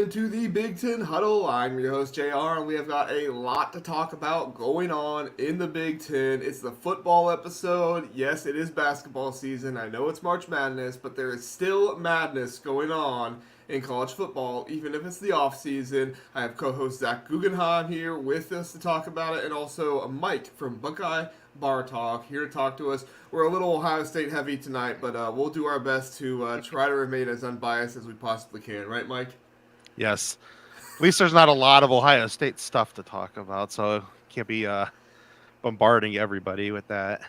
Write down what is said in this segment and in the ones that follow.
into the Big Ten Huddle. I'm your host, JR, and we have got a lot to talk about going on in the Big Ten. It's the football episode. Yes, it is basketball season. I know it's March Madness, but there is still madness going on in college football, even if it's the off season. I have co-host Zach Guggenheim here with us to talk about it, and also Mike from Buckeye Bar Talk here to talk to us. We're a little Ohio State heavy tonight, but we'll do our best to try to remain as unbiased as we possibly can. Right, Mike? Yes. At least there's not a lot of Ohio State stuff to talk about, so can't be bombarding everybody with that.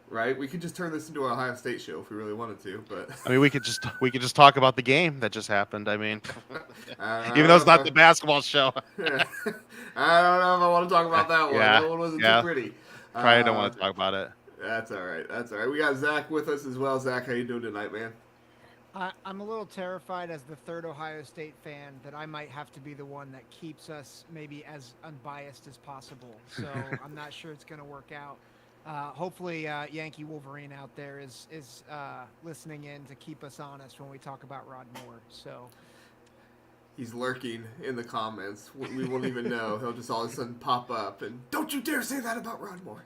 Right? We could just turn this into an Ohio State show if we really wanted to, but I mean, we could just talk about the game that just happened. I mean, I even don't though know it's if not the basketball show. I don't know if I want to talk about that one. Yeah, That one wasn't too yeah. pretty. Probably don't Uh, want to talk about it. that's all right. That's all right. We got Zach with us as well. Zach, how you doing tonight, man? I'm a little terrified as the third Ohio State fan that I might have to be the one that keeps us maybe as unbiased as possible. So I'm not sure it's going to work out. Hopefully, Yankee Wolverine out there is listening in to keep us honest when we talk about Rod Moore. So He's lurking in the comments. We won't even know. He'll just all of a sudden pop up and don't you dare say that about Rod Moore.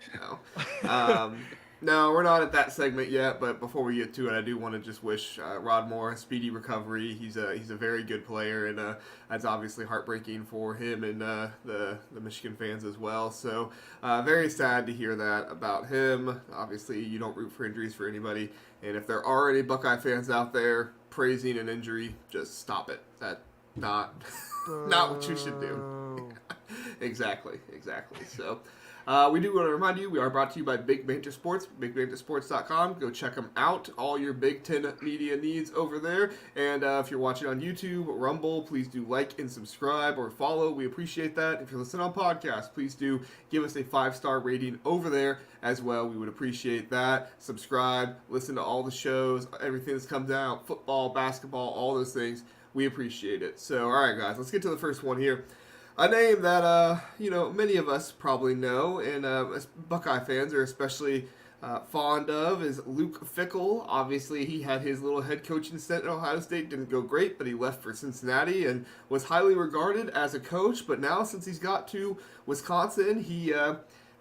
No. No, we're not at that segment yet. But before we get to it, I do want to just wish Rod Moore a speedy recovery. He's a very good player, and that's obviously heartbreaking for him and the Michigan fans as well. So very sad to hear that about him. Obviously, you don't root for injuries for anybody, and if there are any Buckeye fans out there praising an injury, just stop it. That not not what you should do. Exactly. So we do want to remind you, we are brought to you by Big Banter Sports, bigbantersports.com. Go check them out. All your Big Ten media needs over there. And if you're watching on YouTube, Rumble, please do like and subscribe or follow. We appreciate that. If you're listening on podcast, please do give us a 5-star rating over there as well. We would appreciate that. Subscribe, listen to all the shows, everything that's comes out, football, basketball, all those things. We appreciate it. So, all right, guys, let's get to the first one here. A name that many of us probably know, and Buckeye fans are especially fond of, is Luke Fickell. Obviously, he had his little head coaching stint at Ohio State, didn't go great, but he left for Cincinnati and was highly regarded as a coach. But now, since he's got to Wisconsin, he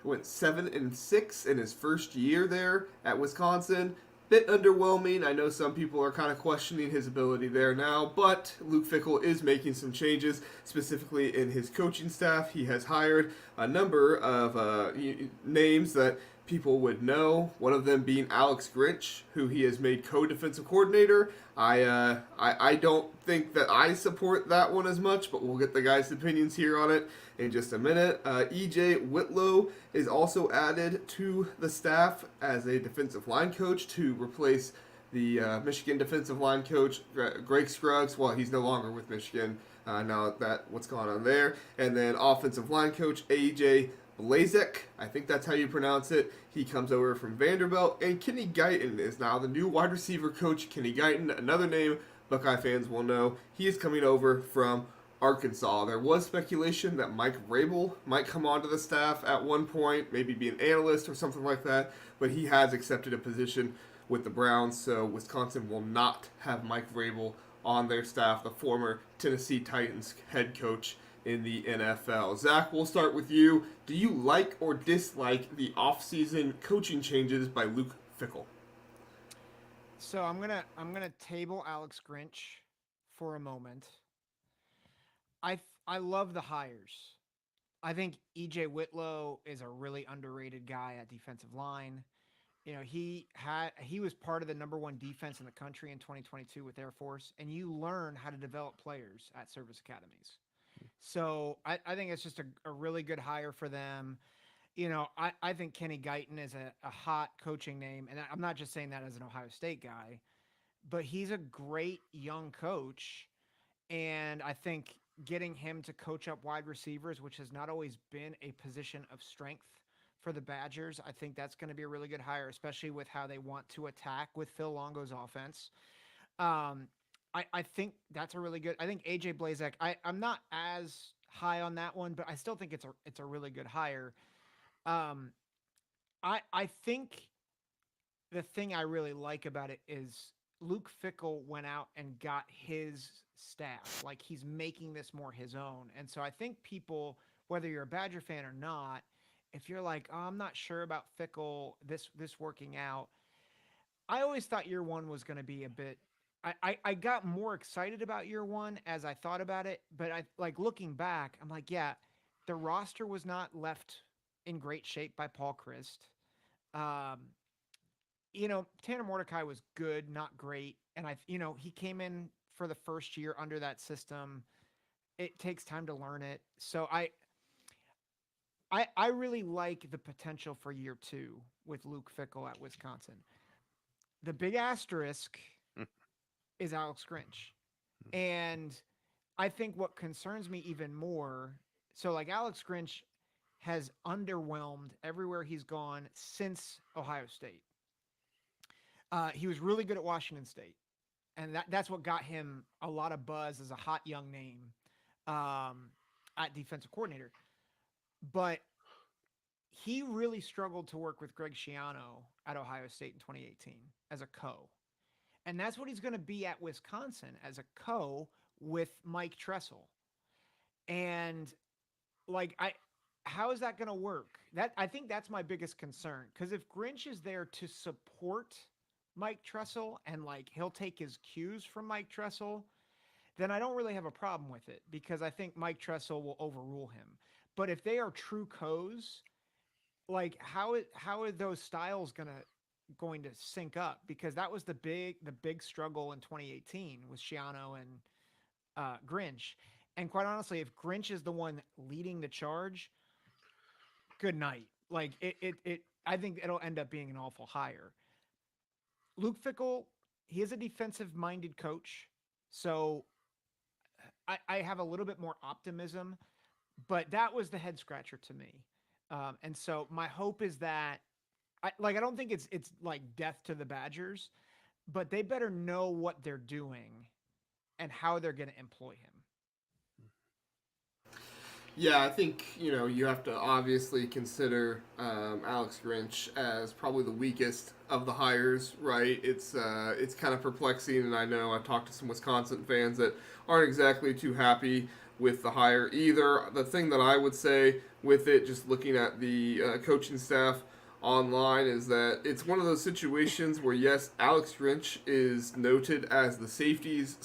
went 7-6 in his first year there at Wisconsin. Bit underwhelming. I know some people are kind of questioning his ability there now, but Luke Fickell is making some changes, specifically in his coaching staff. He has hired a number of names that people would know. One of them being Alex Grinch, who he has made co-defensive coordinator. I don't think that I support that one as much, but we'll get the guys' opinions here on it in just a minute. EJ Whitlow is also added to the staff as a defensive line coach to replace the Michigan defensive line coach Greg Scruggs. Well, he's no longer with Michigan now that what's going on there. And then offensive line coach AJ Blazek, I think that's how you pronounce it. He comes over from Vanderbilt. And Kenny Guyton is now the new wide receiver coach. Kenny Guyton, another name Buckeye fans will know. He is coming over from Arkansas. There was speculation that Mike Vrabel might come onto the staff at one point, maybe be an analyst or something like that, but he has accepted a position with the Browns, so Wisconsin will not have Mike Vrabel on their staff, the former Tennessee Titans head coach in the NFL. Zach, we'll start with you. Do you like or dislike the offseason coaching changes by Luke Fickell? so I'm gonna table Alex Grinch for a moment. I love the hires. I think EJ Whitlow is a really underrated guy at defensive line. He was part of the number one defense in the country in 2022 with Air Force, and you learn how to develop players at service academies. So I think it's just a really good hire for them. I think Kenny Guyton is a hot coaching name, and I'm not just saying that as an Ohio State guy, but he's a great young coach, and I think getting him to coach up wide receivers, which has not always been a position of strength for the Badgers, I think that's going to be a really good hire, especially with how they want to attack with Phil Longo's offense. Um, I think that's a really good. I think AJ Blazek. I'm not as high on that one, but I still think it's a really good hire. Um, I think the thing I really like about it is Luke Fickell went out and got his staff. Like he's making this more his own. And so I think people, whether you're a Badger fan or not, if you're like, oh, I'm not sure about Fickell, this working out, I always thought year one was going to be a bit. I got more excited about year one as I thought about it, but I like looking back, I'm like, yeah, the roster was not left in great shape by Paul Christ. Um, Tanner Mordecai was good, not great, and he came in for the first year under that system. It takes time to learn it, so I really like the potential for year two with Luke Fickell at Wisconsin. The big asterisk is Alex Grinch. And I think what concerns me even more, so like Alex Grinch has underwhelmed everywhere he's gone since Ohio State. He was really good at Washington State, and that's what got him a lot of buzz as a hot young name at defensive coordinator. But he really struggled to work with Greg Schiano at Ohio State in 2018 as a co. And that's what he's going to be at Wisconsin as a co with Mike Tressel. And like how is that going to work? That I think that's my biggest concern, cuz if Grinch is there to support Mike Tressel and like he'll take his cues from Mike Tressel, then I don't really have a problem with it because I think Mike Tressel will overrule him. But if they are true co's, like how are those styles going to sync up? Because that was the big struggle in 2018 with Schiano and Grinch. And quite honestly, if Grinch is the one leading the charge, good night. Like it I think it'll end up being an awful hire. Luke Fickell, he is a defensive minded coach, so I have a little bit more optimism, but that was the head scratcher to me. And so my hope is that I don't think it's like death to the Badgers, but they better know what they're doing and how they're going to employ him. Yeah, I think you have to obviously consider Alex Grinch as probably the weakest of the hires, right? It's kind of perplexing, and I know I've talked to some Wisconsin fans that aren't exactly too happy with the hire either. The thing that I would say with it, just looking at the coaching staff online, is that it's one of those situations where yes, Alex Grinch is noted as the safeties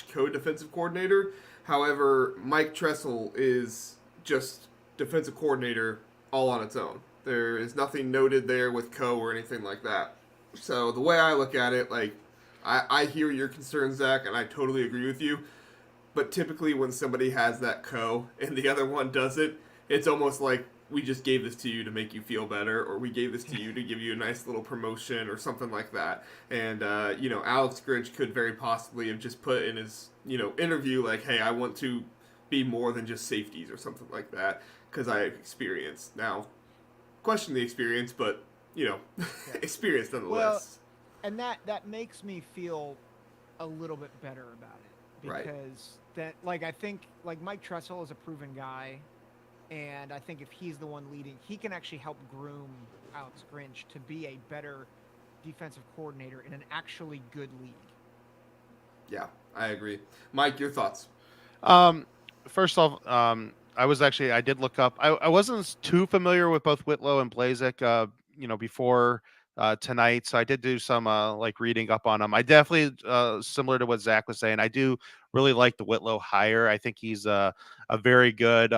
/ co-defensive coordinator. However, Mike Tressel is just defensive coordinator all on its own. There is nothing noted there with co or anything like that. So the way I look at it, like I hear your concerns, Zach, and I totally agree with you. But typically when somebody has that co and the other one doesn't, it's almost like we just gave this to you to make you feel better, or we gave this to you to give you a nice little promotion or something like that. And, Alex Grinch could very possibly have just put in his, interview like, hey, I want to be more than just safeties or something like that because I have experience. Now, question the experience, but, Yeah. experience nonetheless. Well, and that makes me feel a little bit better about it Right. because that like I think like Mike Tressel is a proven guy, and I think if he's the one leading, he can actually help groom Alex Grinch to be a better defensive coordinator in an actually good league. Yeah, I agree. Mike, your thoughts? First off, I did look up. I wasn't too familiar with both Whitlow and Blazek, before tonight. So I did do some like reading up on them. I definitely, similar to what Zach was saying, I do really like the Whitlow hire. I think he's a very good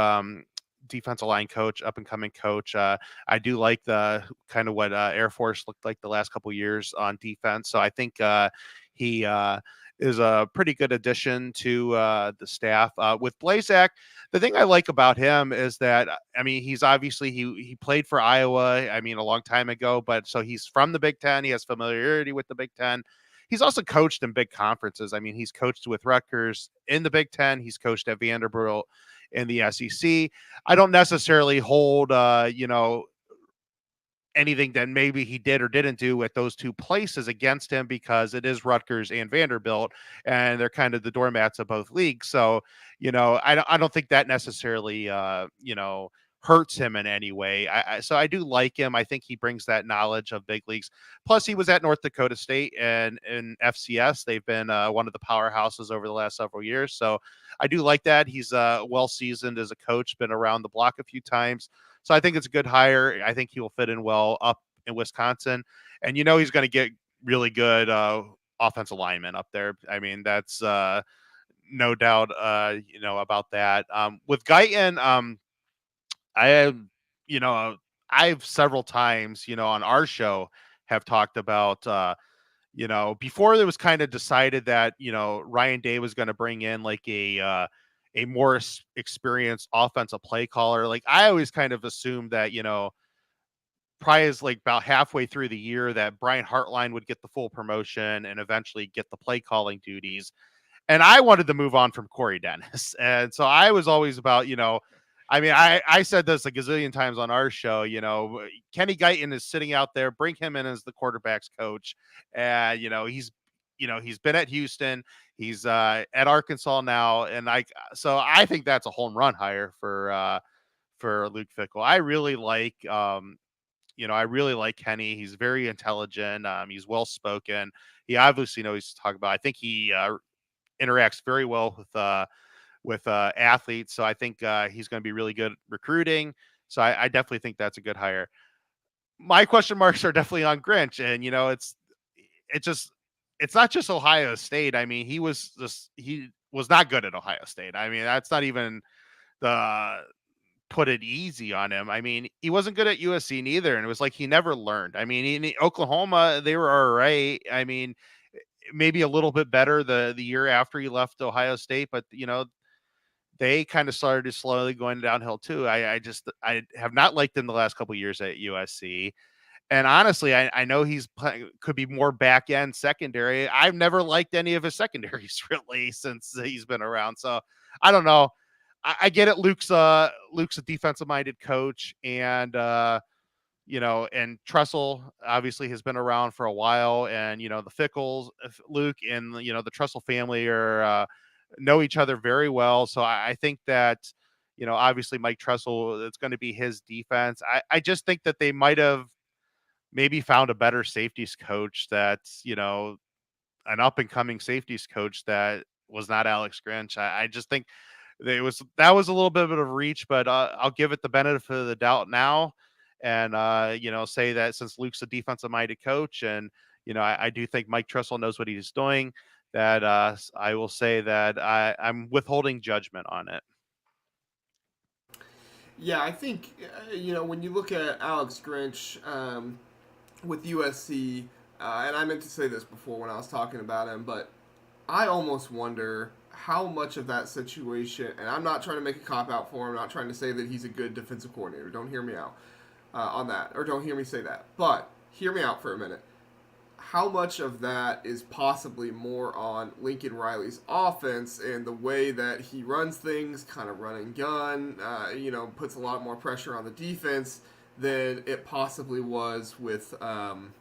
defensive line coach, up and coming coach. I do like the kind of what Air Force looked like the last couple years on defense. So I think he is a pretty good addition to the staff. With Blazek, the thing I like about him is that, I mean, he's obviously, he played for Iowa, I mean, a long time ago, but so he's from the Big Ten. He has familiarity with the Big Ten. He's also coached in big conferences. I mean, he's coached with Rutgers in the Big Ten. He's coached at Vanderbilt in the SEC. I don't necessarily hold, anything that maybe he did or didn't do at those two places against him, because it is Rutgers and Vanderbilt, and they're kind of the doormats of both leagues. So, I don't think that necessarily, hurts him in any way. So I do like him. I think he brings that knowledge of big leagues. Plus, he was at North Dakota State and in FCS. They've been one of the powerhouses over the last several years. So I do like that. He's well seasoned as a coach, been around the block a few times. So I think it's a good hire. I think he will fit in well up in Wisconsin. And he's going to get really good offensive linemen up there. I mean, that's no doubt, about that. With Guyton, I have, you know, I've several times, on our show have talked about, before it was kind of decided that, Ryan Day was going to bring in like a more experienced offensive play caller. Like I always kind of assumed that, probably is like about halfway through the year that Brian Hartline would get the full promotion and eventually get the play calling duties. And I wanted to move on from Corey Dennis. And so I was always about, I mean, I said this a gazillion times on our show, Kenny Guyton is sitting out there, bring him in as the quarterback's coach. And, he's been at Houston, he's at Arkansas now. And so I think that's a home run hire for Luke Fickell. I really like Kenny. He's very intelligent. He's well spoken. He obviously knows what he's talking about. I think he interacts very well with athletes. So I think he's going to be really good recruiting. So I definitely think that's a good hire. My question marks are definitely on Grinch, and it's not just Ohio State. I mean, he was not good at Ohio State. I mean, that's not even the put it easy on him. I mean, he wasn't good at USC neither, and it was like he never learned. I mean, in Oklahoma, they were all right. I mean, maybe a little bit better the year after he left Ohio State, but they kind of started slowly going downhill too. I have not liked him the last couple of years at USC. And honestly, I know could be more back end secondary. I've never liked any of his secondaries really since he's been around. So I don't know. I get it. Luke's a defensive minded coach, and and Tressel obviously has been around for a while, and the Fickells, Luke, and the Tressel family are know each other very well. So I think that obviously Mike Tressel, it's going to be his defense. I just think that they might have maybe found a better safeties coach that's an up and coming safeties coach that was not Alex Grinch. I just think that was a little bit of a reach, but I'll give it the benefit of the doubt now, and say that since Luke's a defensive minded coach, and I do think Mike Tressel knows what he's doing, that I will say that I'm withholding judgment on it. Yeah, I think when you look at Alex Grinch with USC, and I meant to say this before when I was talking about him, but I almost wonder how much of that situation, and I'm not trying to make a cop out for him, I'm not trying to say that he's a good defensive coordinator. Don't hear me out on that, or don't hear me say that. But hear me out for a minute. How much of that is possibly more on Lincoln Riley's offense and the way that he runs things, kind of run and gun, puts a lot more pressure on the defense than it possibly was with, than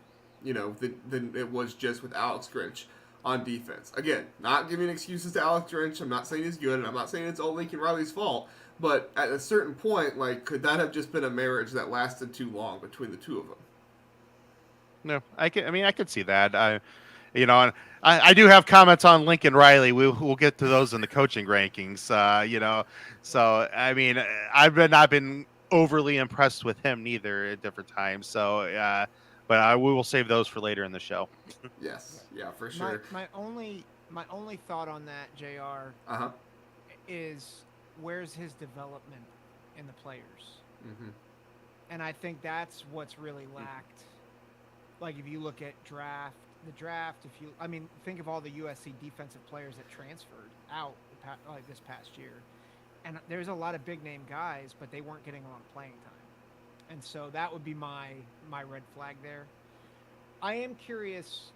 it was just with Alex Grinch on defense. Again, not giving excuses to Alex Grinch. I'm not saying he's good, and I'm not saying it's all Lincoln Riley's fault. But at a certain point, could that have just been a marriage that lasted too long between the two of them? No, I could see that. And I do have comments on Lincoln Riley. We'll get to those in the coaching rankings. So I mean, not been overly impressed with him neither at different times. So, but we will save those for later in the show. Yes, yeah, for sure. My only thought on that, Jr. Uh-huh. is where's his development in the players, Mm-hmm. and I think that's what's really lacked. Like if you look at the draft, think of all the USC defensive players that transferred out like this past year, and there's a lot of big name guys, but they weren't getting a lot of playing time, and so that would be my red flag there. I am curious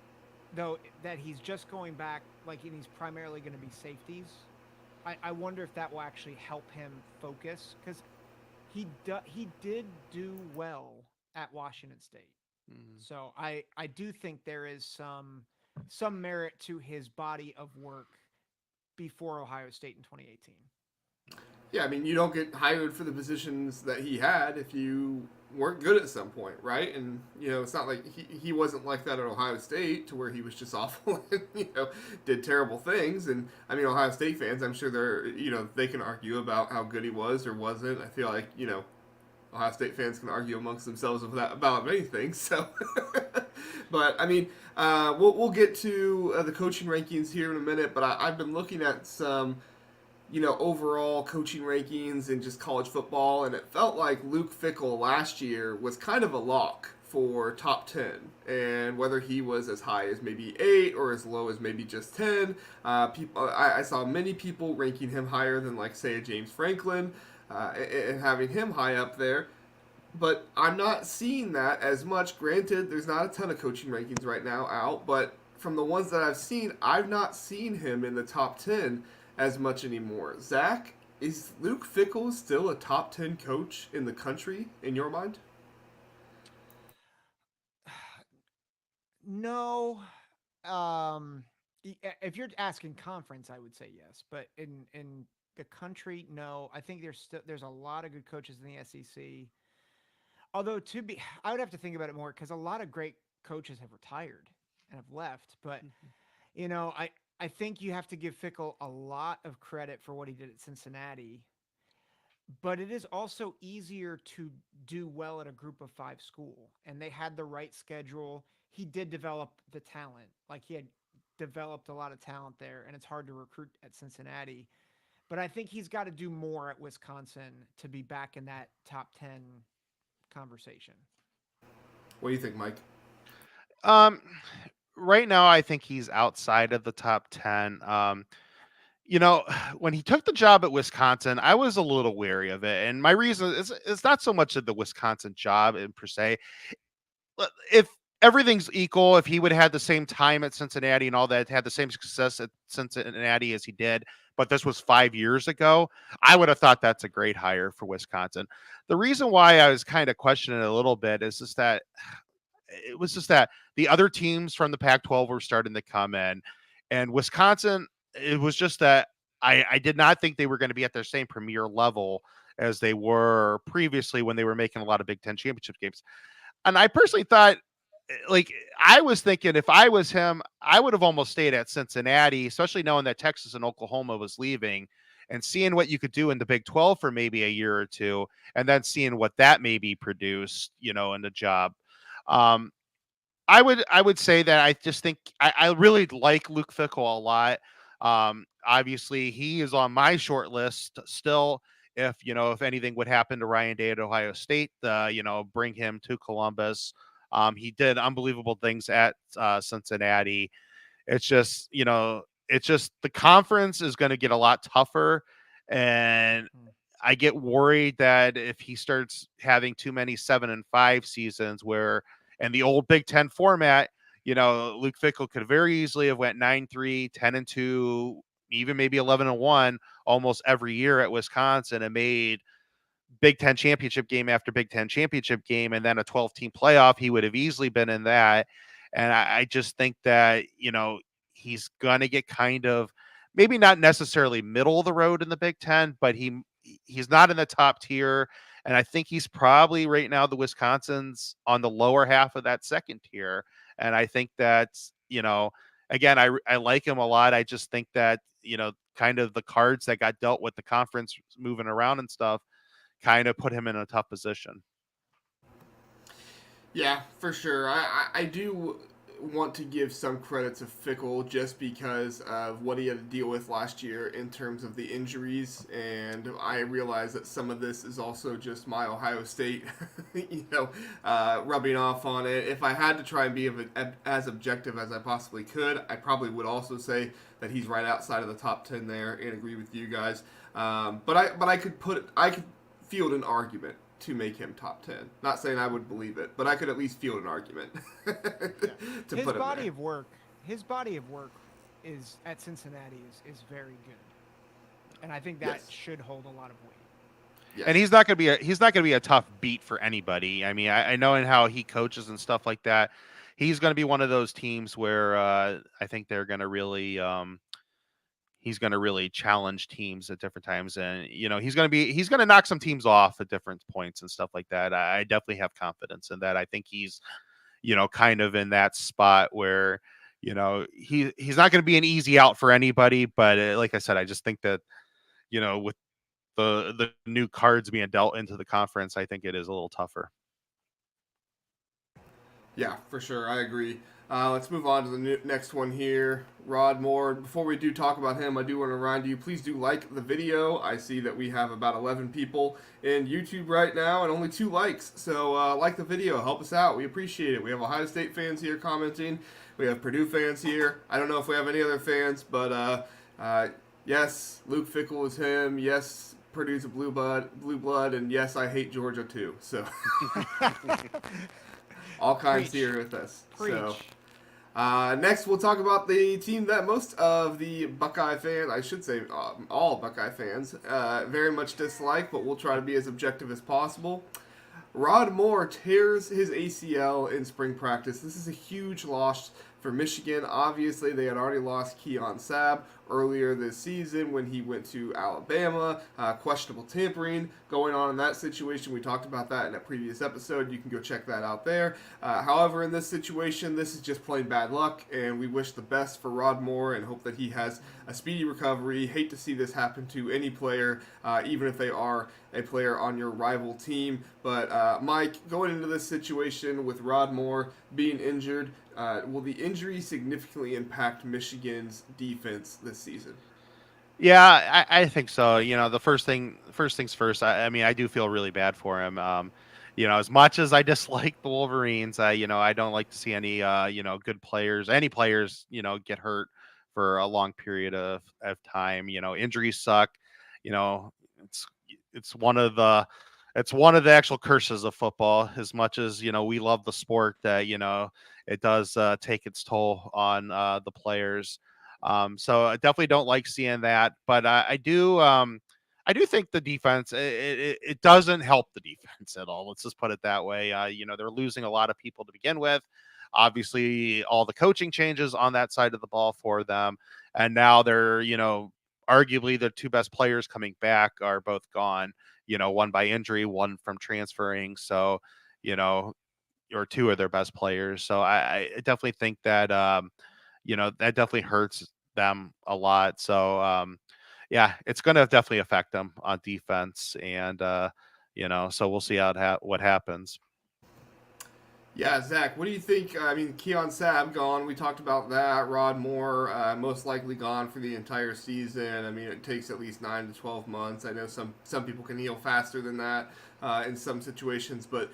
though that he's just going back and he's primarily going to be safeties. I wonder if that will actually help him focus because he did do well at Washington State. So I do think there is some merit to his body of work before Ohio State in 2018. Yeah, I mean, you don't get hired for the positions that he had if you weren't good at some point, right? And it's not like he wasn't like that at Ohio State to where he was just awful and did terrible things. And I mean, Ohio State fans, I'm sure they can argue about how good he was or wasn't. I feel like Ohio State fans can argue amongst themselves about anything. So, but I mean, we'll get to the coaching rankings here in a minute. But I've been looking at some overall coaching rankings in just college football, and it felt like Luke Fickell last year was kind of a lock for top 10, and whether he was as high as maybe 8 or as low as maybe just 10. I saw many people ranking him higher than, like, say, a James Franklin, and having him high up there. But I'm not seeing that as much. Granted, there's not a ton of coaching rankings right now out, but from the ones that I've seen, I've not seen him in the top 10 as much anymore. Zach, is Luke Fickell still a top 10 coach in the country in your mind? No. If you're asking conference, I would say yes, but in the country, no. I think there's a lot of good coaches in the SEC. Although I would have to think about it more because a lot of great coaches have retired and have left. But I think you have to give Fickle a lot of credit for what he did at Cincinnati. But it is also easier to do well at a group of 5 school, and they had the right schedule. He did develop the talent, like he had developed a lot of talent there, and it's hard to recruit at Cincinnati. But I think he's got to do more at Wisconsin to be back in that top 10 conversation. What do you think, Mike? Um, right now, I think he's outside of the top 10. When he took the job at Wisconsin, I was a little wary of it. And my reason is not so much of the Wisconsin job in per se. If everything's equal, if he would have had the same time at Cincinnati and all that, had the same success at Cincinnati as he did, but this was 5 years ago, I would have thought that's a great hire for Wisconsin. The reason why I was kind of questioning it a little bit is just that it was just that the other teams from the Pac-12 were starting to come in, and Wisconsin, it was just that I did not think they were going to be at their same premier level as they were previously when they were making a lot of Big Ten championship games. And I personally thought, like, I was thinking if I was him, I would have almost stayed at Cincinnati, especially knowing that Texas and Oklahoma was leaving and seeing what you could do in the Big 12 for maybe a year or two, and then seeing what that maybe produced, in the job. Um, I would say that I just think I really like Luke Fickell a lot. Obviously, he is on my short list still. If anything would happen to Ryan Day at Ohio State, bring him to Columbus. He did unbelievable things at Cincinnati. It's just the conference is going to get a lot tougher, and I get worried that if he starts having too many 7-5 seasons where and the old Big Ten format, Luke Fickell could very easily have went 9-3, 10-2, even maybe 11-1 almost every year at Wisconsin and made Big Ten championship game after Big Ten championship game and then a 12-team playoff. He would have easily been in that. And I just think that, he's going to get kind of maybe not necessarily middle of the road in the Big Ten, but he's not in the top tier. And I think he's probably right now the Wisconsin's on the lower half of that second tier. And I think that's, again, I like him a lot. I just think that, kind of the cards that got dealt with the conference moving around and stuff kind of put him in a tough position. Yeah, for sure. I do want to give some credit to Fickle just because of what he had to deal with last year in terms of the injuries, and I realize that some of this is also just my Ohio State, rubbing off on it. If I had to try and be as objective as I possibly could, I probably would also say that he's right outside of the top 10 there, and agree with you guys. But I could field an argument to make him top 10. Not saying I would believe it, but I could at least field an argument Yeah. to His put him body there. of work, his body of work is at Cincinnati is very good, and I think that Yes. should hold a lot of weight. Yes. And he's not gonna be a tough beat for anybody. I mean, I know in how he coaches and stuff like that. He's gonna be one of those teams where I think they're gonna really he's going to really challenge teams at different times, and he's going to knock some teams off at different points and stuff like that. I definitely have confidence in that. I think he's kind of in that spot where he's not going to be an easy out for anybody, but like I said, I just think that with the new cards being dealt into the conference, I think it is a little tougher. Yeah, for sure. I agree. Let's move on to the next one here. Rod Moore. Before we do talk about him, I do want to remind you, please do like the video. I see that we have about 11 people in YouTube right now and only 2 likes. So like the video. Help us out. We appreciate it. We have Ohio State fans here commenting. We have Purdue fans here. I don't know if we have any other fans, but yes, Luke Fickell is him. Yes, Purdue's a blue blood. And yes, I hate Georgia too. So... all kinds here with us. Preach. So, next we'll talk about the team that most of the Buckeye fans, I should say all Buckeye fans, very much dislike, but we'll try to be as objective as possible. Rod Moore tears his ACL in spring practice. This is a huge loss for Michigan. Obviously, they had already lost Keon Sabb earlier this season when he went to Alabama. Questionable tampering going on in that situation. We talked about that in a previous episode. You can go check that out there. However, in this situation, this is just plain bad luck, and we wish the best for Rod Moore and hope that he has a speedy recovery. Hate to see this happen to any player, even if they are a player on your rival team. But Mike, going into this situation with Rod Moore being injured, will the injury significantly impact Michigan's defense this season? Yeah, I think so. The first things first. I mean, I do feel really bad for him. As much as I dislike the Wolverines, I don't like to see any, good players, any players, get hurt for a long period of time. Injuries suck. It's it's one of the it's one of the actual curses of football. As much as we love the sport, that it does take its toll on the players. So I definitely don't like seeing that, but I do think the defense it doesn't help the defense at all. Let's just put it that way. They're losing a lot of people to begin with. Obviously, all the coaching changes on that side of the ball for them, and now they're arguably the 2 best players coming back are both gone. One by injury, one from transferring. So, or 2 of their best players. So I definitely think that that definitely hurts them a lot. So yeah, it's going to definitely affect them on defense, and so we'll see what happens. Yeah, Zach, what do you think? I mean, Keon Sabb gone. We talked about that. Rod Moore most likely gone for the entire season. I mean, it takes at least 9 to 12 months. I know some people can heal faster than that in some situations, but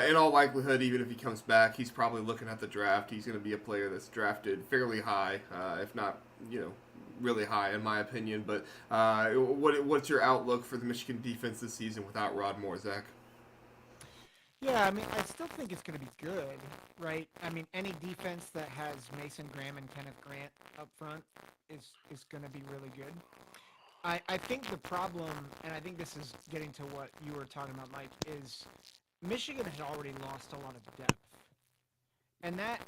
in all likelihood, even if he comes back, he's probably looking at the draft. He's going to be a player that's drafted fairly high, if not, really high in my opinion. But what's your outlook for the Michigan defense this season without Rod Moore, Zach? Yeah, I mean, I still think it's going to be good, right? I mean, any defense that has Mason Graham and Kenneth Grant up front is going to be really good. I think the problem, and I think this is getting to what you were talking about, Mike, is Michigan has already lost a lot of depth. And that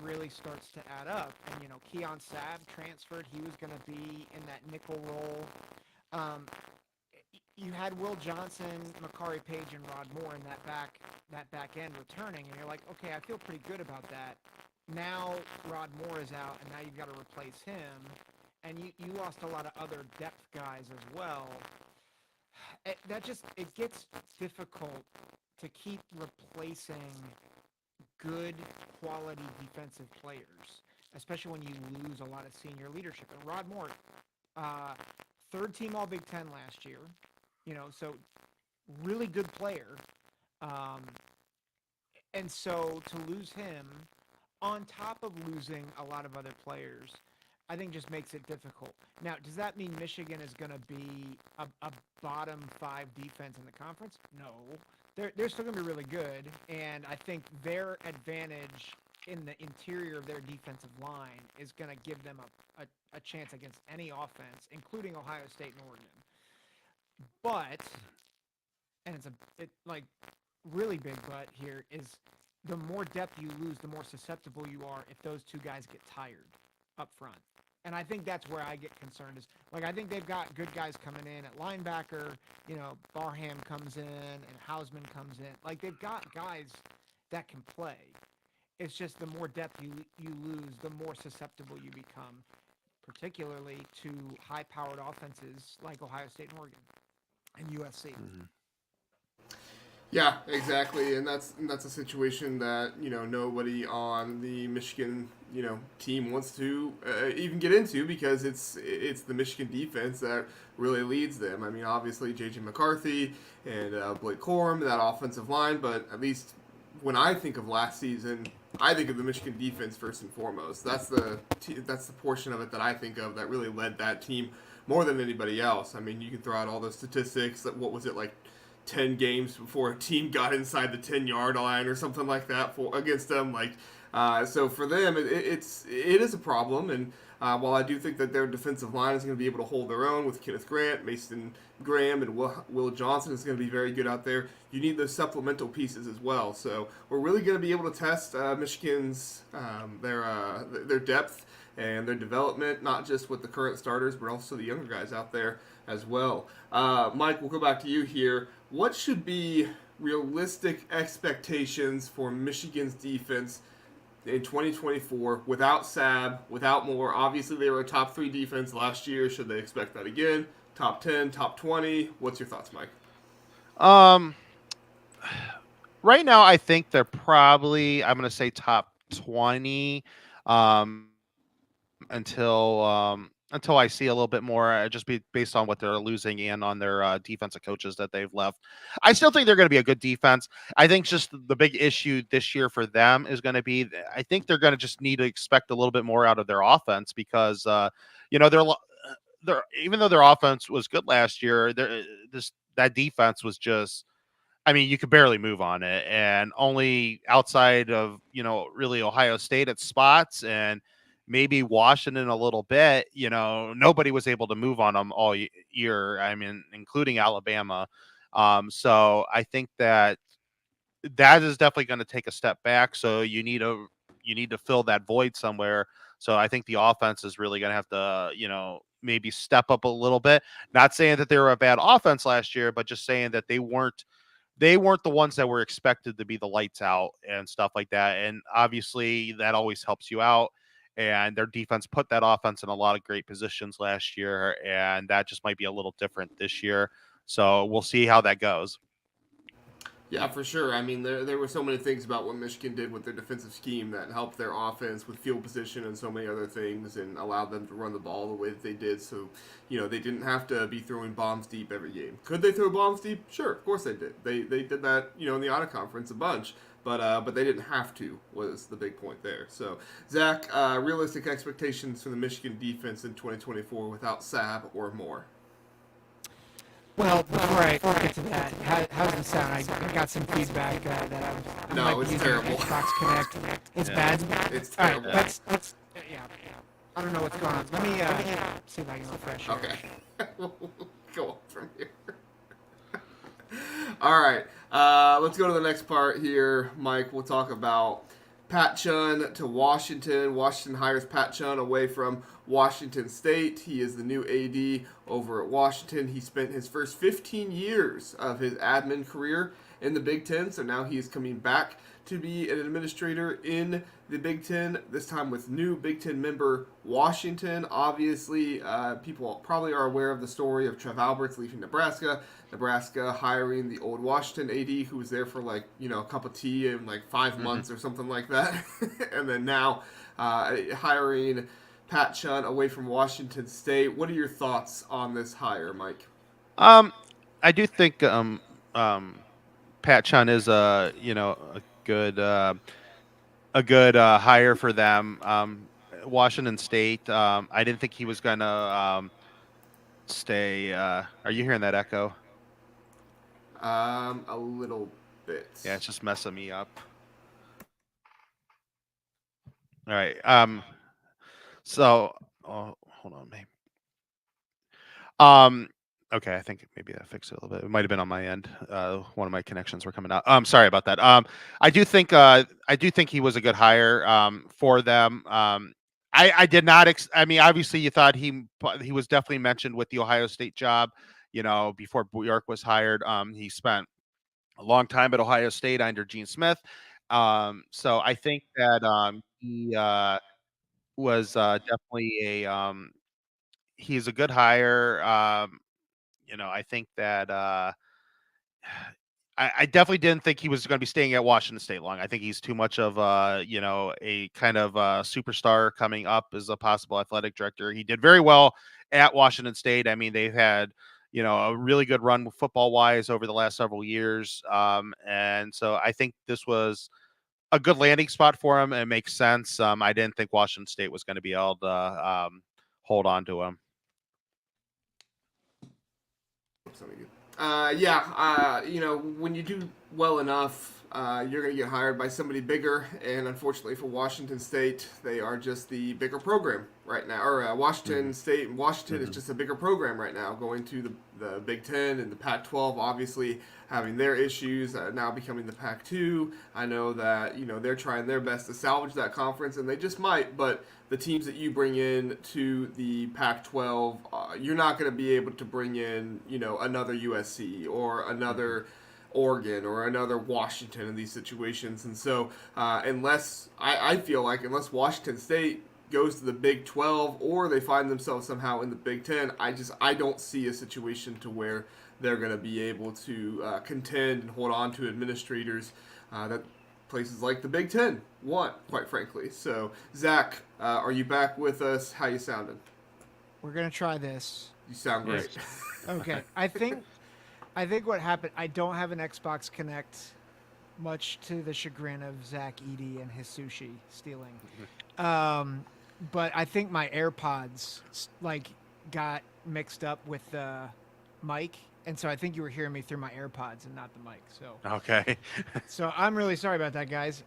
really starts to add up. And, Keon Sabb transferred. He was going to be in that nickel role. You had Will Johnson, Makari Page, and Rod Moore in that back end returning, and you're like, okay, I feel pretty good about that. Now Rod Moore is out, and now you've got to replace him, and you lost a lot of other depth guys as well. It gets difficult to keep replacing good quality defensive players, especially when you lose a lot of senior leadership. And Rod Moore, 3rd team All Big Ten last year. So really good player. And so to lose him on top of losing a lot of other players, I think just makes it difficult. Now, does that mean Michigan is going to be a bottom 5 defense in the conference? No. They're still going to be really good, and I think their advantage in the interior of their defensive line is going to give them a chance against any offense, including Ohio State and Oregon. But, and it's really big but here, is the more depth you lose, the more susceptible you are if those 2 guys get tired up front. And I think that's where I get concerned is like I think they've got good guys coming in at linebacker. Barham comes in and Hausman comes in. Like they've got guys that can play. It's just the more depth you lose, the more susceptible you become, particularly to high-powered offenses like Ohio State and Oregon and USC. Mm-hmm. Yeah, exactly, and that's a situation that nobody on the Michigan team wants to even get into because it's the Michigan defense that really leads them. I mean, obviously J.J. McCarthy and Blake Corum, that offensive line, but at least when I think of last season, I think of the Michigan defense first and foremost. That's the portion of it that I think of that really led that team more than anybody else. I mean, you can throw out all those statistics. What was it like? 10 games before a team got inside the 10-yard line or something like that against them. So for them, it is a problem. And while I do think that their defensive line is going to be able to hold their own with Kenneth Grant, Mason Graham, and Will Johnson is going to be very good out there, you need those supplemental pieces as well. So we're really going to be able to test Michigan's their depth and their development, not just with the current starters, but also the younger guys out there as well. Mike, we'll go back to you here. What should be realistic expectations for Michigan's defense in 2024 without Sab, without Moore? Obviously, they were a top 3 defense last year. Should they expect that again? Top 10, top 20? What's your thoughts, Mike? Right now, I think they're probably, I'm going to say top 20 until I see a little bit more, just based on what they're losing and on their defensive coaches that they've left. I still think they're going to be a good defense. I think just the big issue this year for them is going to be, I think they're going to just need to expect a little bit more out of their offense because, they're even though their offense was good last year, that defense was just, I mean, you could barely move on it, and only outside of, really Ohio State at spots and maybe Washington a little bit, nobody was able to move on them all year. I mean, including Alabama. So I think that is definitely going to take a step back. So you need to fill that void somewhere. So I think the offense is really going to have to, maybe step up a little bit. Not saying that they were a bad offense last year, but just saying that they weren't the ones that were expected to be the lights out and stuff like that. And obviously that always helps you out. And their defense put that offense in a lot of great positions last year. And that just might be a little different this year. So we'll see how that goes. Yeah, for sure. I mean, there were so many things about what Michigan did with their defensive scheme that helped their offense with field position and so many other things and allowed them to run the ball the way that they did. So, they didn't have to be throwing bombs deep every game. Could they throw bombs deep? Sure, of course they did. They did that, in the auto conference a bunch. But they didn't have to, was the big point there. So, Zach, realistic expectations for the Michigan defense in 2024 without Sab or Moore? Well, before I get to that, how's the sound? I got some feedback that I'm No, it's terrible. Xbox Connect. It's bad. It's terrible. All right, let's I don't know what's going on. Let me see if I can refresh. Okay. We'll go on from here. All right. Let's go to the next part here, Mike. We'll talk about Pat Chun to Washington. Washington hires Pat Chun away from Washington State. He is the new AD over at Washington. He spent his first 15 years of his admin career in the Big Ten, so now he is coming back to be an administrator in the Big Ten, this time with new Big Ten member Washington. Obviously, people probably are aware of the story of Trev Alberts leaving Nebraska hiring the old Washington AD who was there for a cup of tea in 5 months or something like that. And then now hiring Pat Chun away from Washington State. What are your thoughts on this hire, Mike? I do think Pat Chun is a good hire for them. Washington State. I didn't think he was gonna stay. Are you hearing that echo? A little bit. Yeah, it's just messing me up. All right. So, hold on, maybe. Okay, I think maybe that fixed it a little bit. It might have been on my end. One of my connections were coming out. Sorry about that. I do think he was a good hire for them. I I did not. I mean, obviously, you thought he was definitely mentioned with the Ohio State job. Before Bjork was hired, he spent a long time at Ohio State under Gene Smith. So I think that he was definitely he's a good hire. I think that I definitely didn't think he was going to be staying at Washington State long. I think he's too much of a kind of superstar coming up as a possible athletic director. He did very well at Washington State. I mean, they've had a really good run football wise over the last several years, and so I think this was a good landing spot for him. It makes sense. I didn't think Washington State was going to be able to hold on to him. When you do well enough, you're going to get hired by somebody bigger. And unfortunately for Washington State, they are just the bigger program right now. Or Washington State, Washington is just a bigger program right now, going to the Big Ten and the Pac-12, obviously having their issues, now becoming the Pac-2. I know that, they're trying their best to salvage that conference, and they just might, but the teams that you bring in to the Pac-12, you're not going to be able to bring in, another USC or another Oregon or another Washington in these situations. And so I feel like unless Washington State goes to the Big 12 or they find themselves somehow in the Big 10, I don't see a situation to where they're going to be able to contend and hold on to administrators that places like the Big Ten want, quite frankly. So, Zach, are you back with us? How you sounding? We're gonna try this. You sound great. Okay, I think what happened. I don't have an Xbox Connect, much to the chagrin of Zach Eady and his sushi stealing. But I think my AirPods got mixed up with the mic. And so I think you were hearing me through my AirPods and not the mic. So okay. So I'm really sorry about that, guys.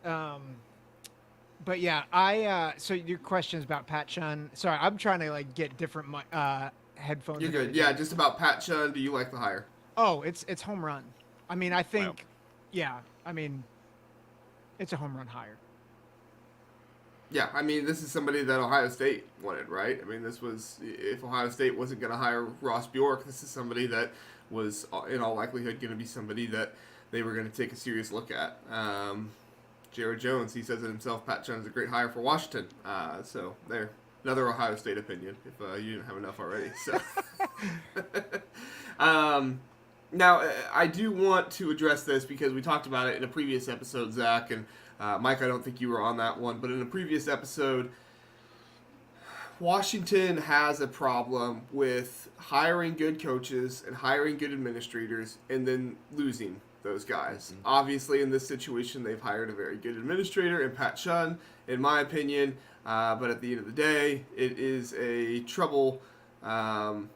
But yeah, so your question is about Pat Chun. Sorry, I'm trying to get different headphones. You're good. Yeah, just about Pat Chun. Do you like the hire? Oh, it's home run. I mean, I think, I mean, it's a home run hire. Yeah, I mean, this is somebody that Ohio State wanted, right? I mean, if Ohio State wasn't going to hire Ross Bjork, this is somebody that was, in all likelihood, going to be somebody that they were going to take a serious look at. Jared Jones, he says it himself, Pat Chun is a great hire for Washington. So there, another Ohio State opinion, if you didn't have enough already. So, now, I do want to address this because we talked about it in a previous episode, Zach, and Mike, I don't think you were on that one, but in a previous episode, Washington has a problem with hiring good coaches and hiring good administrators and then losing those guys. Mm-hmm. Obviously, in this situation, they've hired a very good administrator in Pat Chun, in my opinion, but at the end of the day, it is a trouble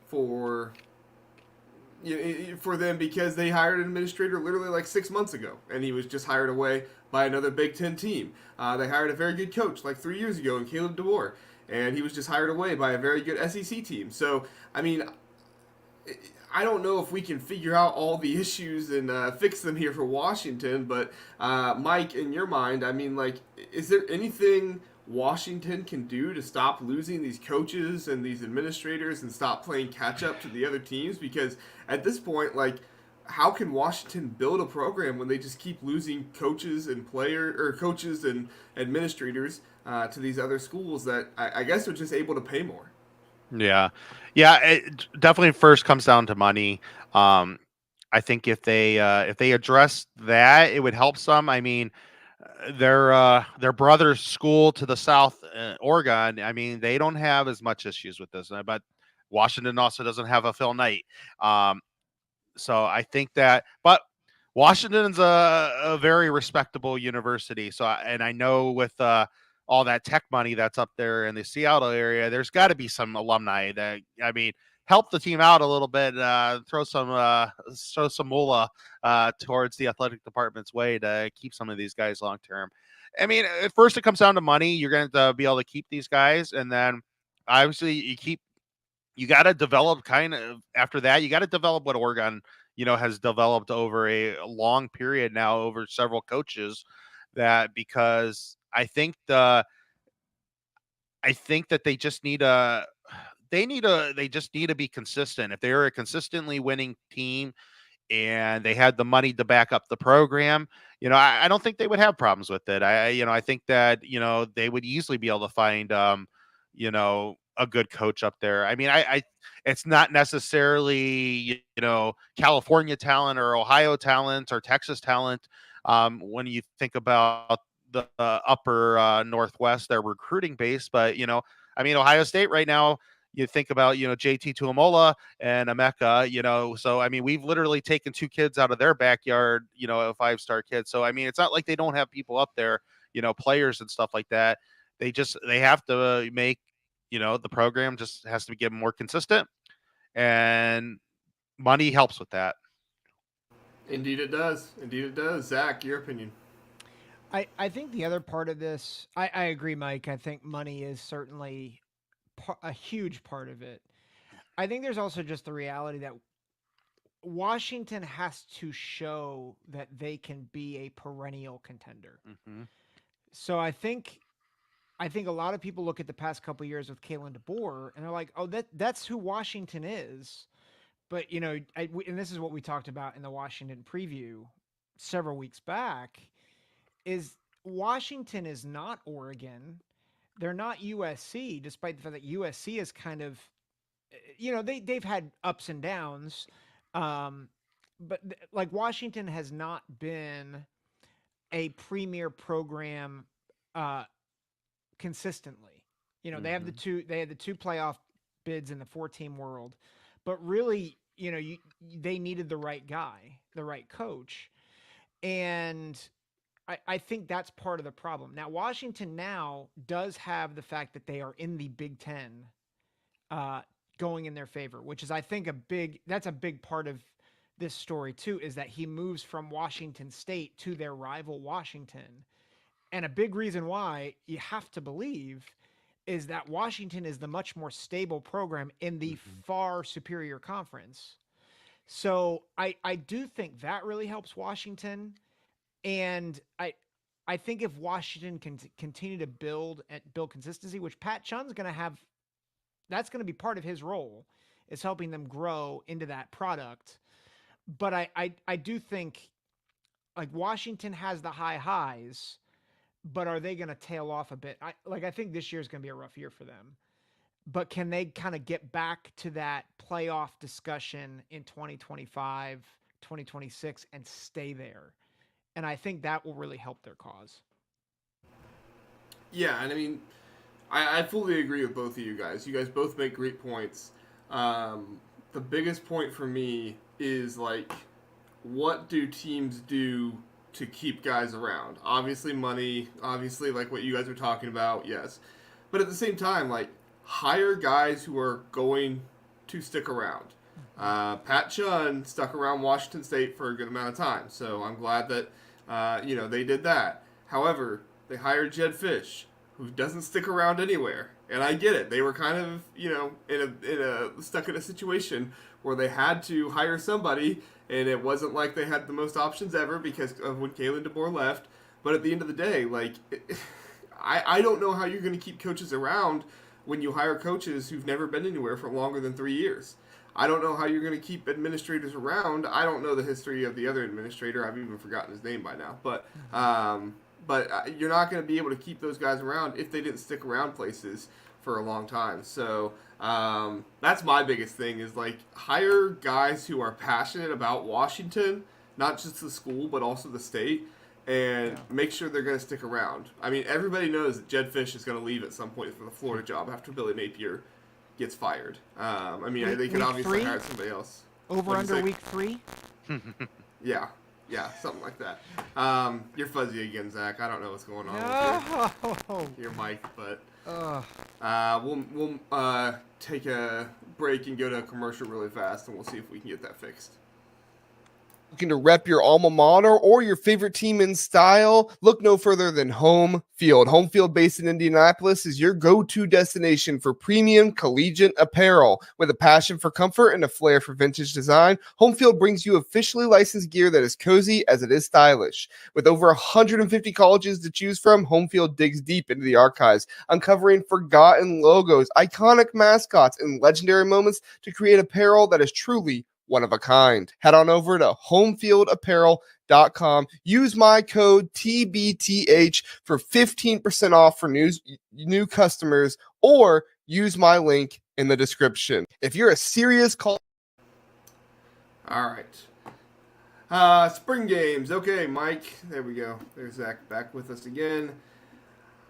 for them because they hired an administrator literally 6 months ago, and he was just hired away by another Big Ten team. They hired a very good coach 3 years ago in Caleb DeBoer, and he was just hired away by a very good SEC team. So, I mean, I don't know if we can figure out all the issues and fix them here for Washington, but Mike, in your mind, I mean, is there anything Washington can do to stop losing these coaches and these administrators and stop playing catch up to the other teams? Because at this point, how can Washington build a program when they just keep losing coaches and coaches and administrators to these other schools that I guess are just able to pay more? Yeah. It definitely first comes down to money. I think if they address that, it would help some. I mean, their brother's school to the south, Oregon. I mean, they don't have as much issues with this, but Washington also doesn't have a Phil Knight. So I think that, but Washington's a very respectable university. So, and I know with all that tech money that's up there in the Seattle area, there's got to be some alumni that, I mean, help the team out a little bit, throw some moolah towards the athletic department's way to keep some of these guys long term. I mean, at first it comes down to money. You're going to be able to keep these guys, and then obviously you got to develop kind of after that. You got to develop what Oregon, has developed over a long period now, over several coaches. That because I think I think that they just need they just need to be consistent. If they're a consistently winning team and they had the money to back up the program, I don't think they would have problems with it. I think that, they would easily be able to find, a good coach up there. I mean, it's not necessarily, California talent or Ohio talent or Texas talent. When you think about the upper Northwest, their recruiting base, but, I mean, Ohio State right now, you think about, JT Tuamola and Emeka, so I mean, we've literally taken two kids out of their backyard, a 5-star kid. So I mean, it's not like they don't have people up there, players and stuff like that. They have to make, the program just has to get more consistent, and money helps with that. Indeed it does. Indeed it does. Zach, your opinion. I think the other part of this, I agree, Mike. I think money is certainly a huge part of it. I think there's also just the reality that Washington has to show that they can be a perennial contender. Mm-hmm. So I think a lot of people look at the past couple of years with Kalen DeBoer and they're like, "Oh, that's who Washington is." But and this is what we talked about in the Washington preview several weeks back, is Washington is not Oregon. They're not USC, despite the fact that USC is kind of, they've had ups and downs, but like Washington has not been a premier program consistently. They have the two playoff bids in the 4-team world, but really, they needed the right guy, the right coach, and I think that's part of the problem. Now, Washington now does have the fact that they are in the Big Ten going in their favor, which is, I think, that's a big part of this story, too, is that he moves from Washington State to their rival Washington. And a big reason why you have to believe is that Washington is the much more stable program in the far superior conference. So I do think that really helps Washington. And I think if Washington can continue to build consistency, which Pat Chun's going to have, that's going to be part of his role, is helping them grow into that product. But I do think like Washington has the high highs, but are they going to tail off a bit? I think this year is going to be a rough year for them. But can they kind of get back to that playoff discussion in 2025, 2026 and stay there? And I think that will really help their cause. Yeah, and I mean, I fully agree with both of you guys. You guys both make great points. The biggest point for me is, like, what do teams do to keep guys around? Obviously, money. Obviously, like what you guys were talking about, yes. But at the same time, like, hire guys who are going to stick around. Pat Chun stuck around Washington State for a good amount of time, so I'm glad that they did that. However, they hired Jed Fish, who doesn't stick around anywhere, and I get it. They were kind of stuck in a situation where they had to hire somebody, and it wasn't like they had the most options ever because of when Kalen DeBoer left. But at the end of the day, like, I don't know how you're going to keep coaches around when you hire coaches who've never been anywhere for longer than 3 years. I don't know how you're going to keep administrators around. I don't know the history of the other administrator. I've even forgotten his name by now. But you're not going to be able to keep those guys around if they didn't stick around places for a long time. So that's my biggest thing is, like, hire guys who are passionate about Washington, not just the school, but also the state, and make sure they're going to stick around. I mean, everybody knows that Jed Fish is going to leave at some point for the Florida job after Billy Napier gets fired. They could obviously hire somebody else. Over under week 3? Yeah, something like that. You're fuzzy again, Zach. I don't know what's going on with your mic, but we'll take a break and go to a commercial really fast, and we'll see if we can get that fixed. Looking to rep your alma mater or your favorite team in style? Look no further than Home Field. Home Field, based in Indianapolis, is your go-to destination for premium collegiate apparel. With a passion for comfort and a flair for vintage design, Home Field brings you officially licensed gear that is cozy as it is stylish. With over 150 colleges to choose from, Home Field digs deep into the archives, uncovering forgotten logos, iconic mascots, and legendary moments to create apparel that is truly one of a kind. Head on over to homefieldapparel.com. Use my code TBTH for 15% off for new customers, or use my link in the description. If you're a serious call. All right. Spring games. Okay, Mike. There we go. There's Zach back with us again.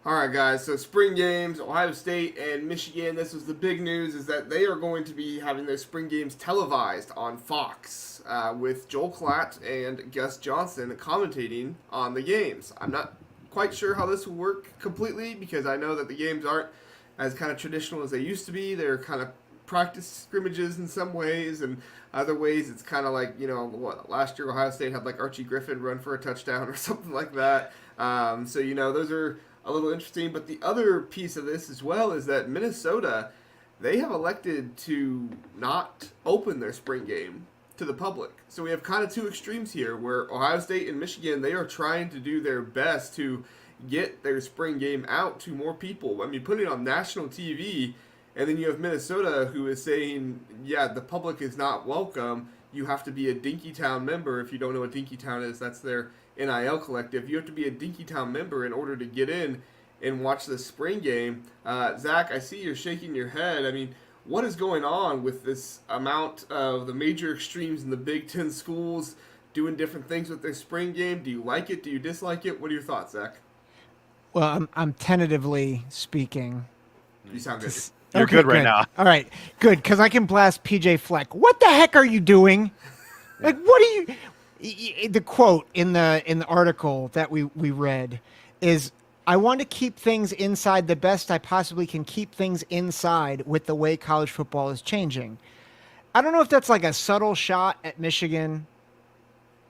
All right, guys, so spring games, Ohio State and Michigan. This was the big news, is that they are going to be having their spring games televised on Fox with Joel Klatt and Gus Johnson commentating on the games. I'm not quite sure how this will work completely, because I know that the games aren't as kind of traditional as they used to be. They're kind of practice scrimmages in some ways, and other ways it's kind of like, last year Ohio State had like Archie Griffin run for a touchdown or something like that. So, those are a little interesting. But the other piece of this as well is that Minnesota, they have elected to not open their spring game to the public. So we have kind of two extremes here, where Ohio State and Michigan, they are trying to do their best to get their spring game out to more people. I mean, putting it on national TV, and then you have Minnesota, who is saying, yeah, the public is not welcome. You have to be a Dinkytown member. If you don't know what Dinkytown is, that's their NIL collective. You have to be a Dinkytown member in order to get in and watch the spring game. Zach, I see you're shaking your head. I mean, what is going on with this amount of the major extremes in the Big Ten schools doing different things with their spring game? Do you like it? Do you dislike it? What are your thoughts, Zach? Well, I'm tentatively speaking. You sound good. You're good right now. All right, good, because I can blast PJ Fleck. What the heck are you doing? Like, what are you? The quote in the article that we read is, "I want to keep things inside the best I possibly can keep things inside with the way college football is changing." I don't know if that's like a subtle shot at Michigan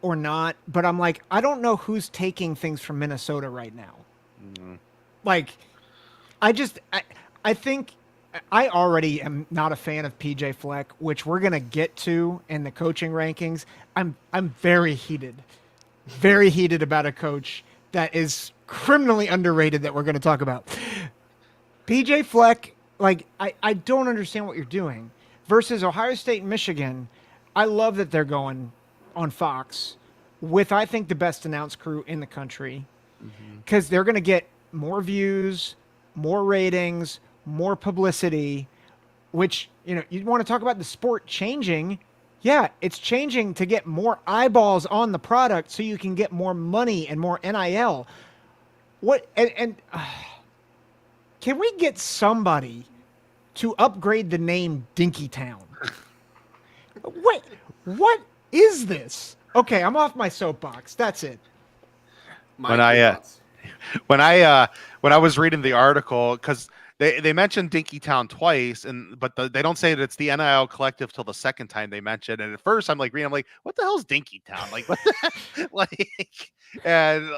or not, but I'm like, I don't know who's taking things from Minnesota right now. Mm-hmm. Like, I think I already am not a fan of PJ Fleck, which we're gonna get to in the coaching rankings. I'm very heated about a coach that is criminally underrated that we're going to talk about. PJ Fleck, like, I don't understand what you're doing. Versus Ohio State and Michigan, I love that they're going on Fox with, I think, the best announced crew in the country, because they're going to get more views, more ratings, more publicity, which, you want to talk about the sport changing. Yeah, it's changing to get more eyeballs on the product so you can get more money and more NIL. Can we get somebody to upgrade the name Dinkytown? What is this? Okay, I'm off my soapbox. That's it. When I was reading the article, because they mentioned Dinkytown twice, but they don't say that it's the NIL collective till the second time they mention it. And at first, I'm like reading, I'm like, what the hell is Dinkytown? Like, what the, like, and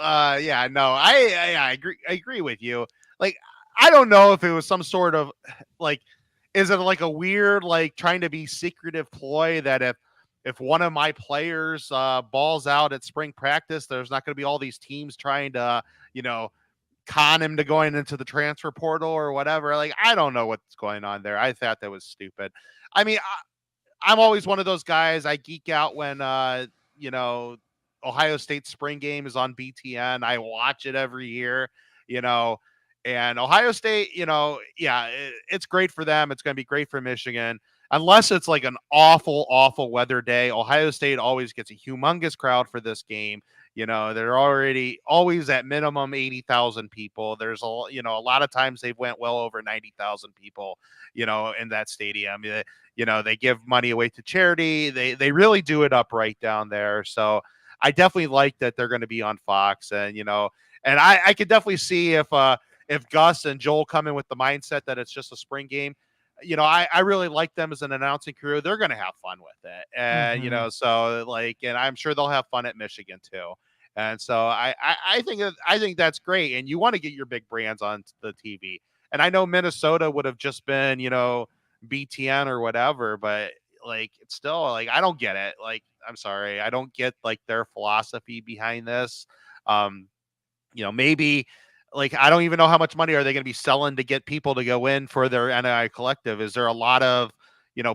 yeah, no, I agree with you. Like, I don't know if it was some sort of like, is it like a weird like trying to be secretive ploy that if one of my players balls out at spring practice, there's not going to be all these teams trying to con him to going into the transfer portal or whatever. Like, I don't know what's going on there. I thought that was stupid. I mean, I'm always one of those guys. I geek out when, Ohio State spring game is on BTN. I watch it every year, and Ohio State, it's great for them. It's going to be great for Michigan. Unless it's like an awful, awful weather day, Ohio State always gets a humongous crowd for this game. They're already always at minimum 80,000 people. There's a lot of times they've went well over 90,000 people, in that stadium. They give money away to charity. They really do it up right down there. So I definitely like that they're going to be on Fox, and I could definitely see if Gus and Joel come in with the mindset that it's just a spring game. I really like them as an announcing crew. They're going to have fun with it. And, so like, and I'm sure they'll have fun at Michigan too. And so I think that's great. And you want to get your big brands on the TV. And I know Minnesota would have just been, BTN or whatever, but like, it's still like, I don't get it. Like, I'm sorry. I don't get like their philosophy behind this. Um, maybe like I don't even know how much money are they going to be selling to get people to go in for their NII collective. Is there a lot of,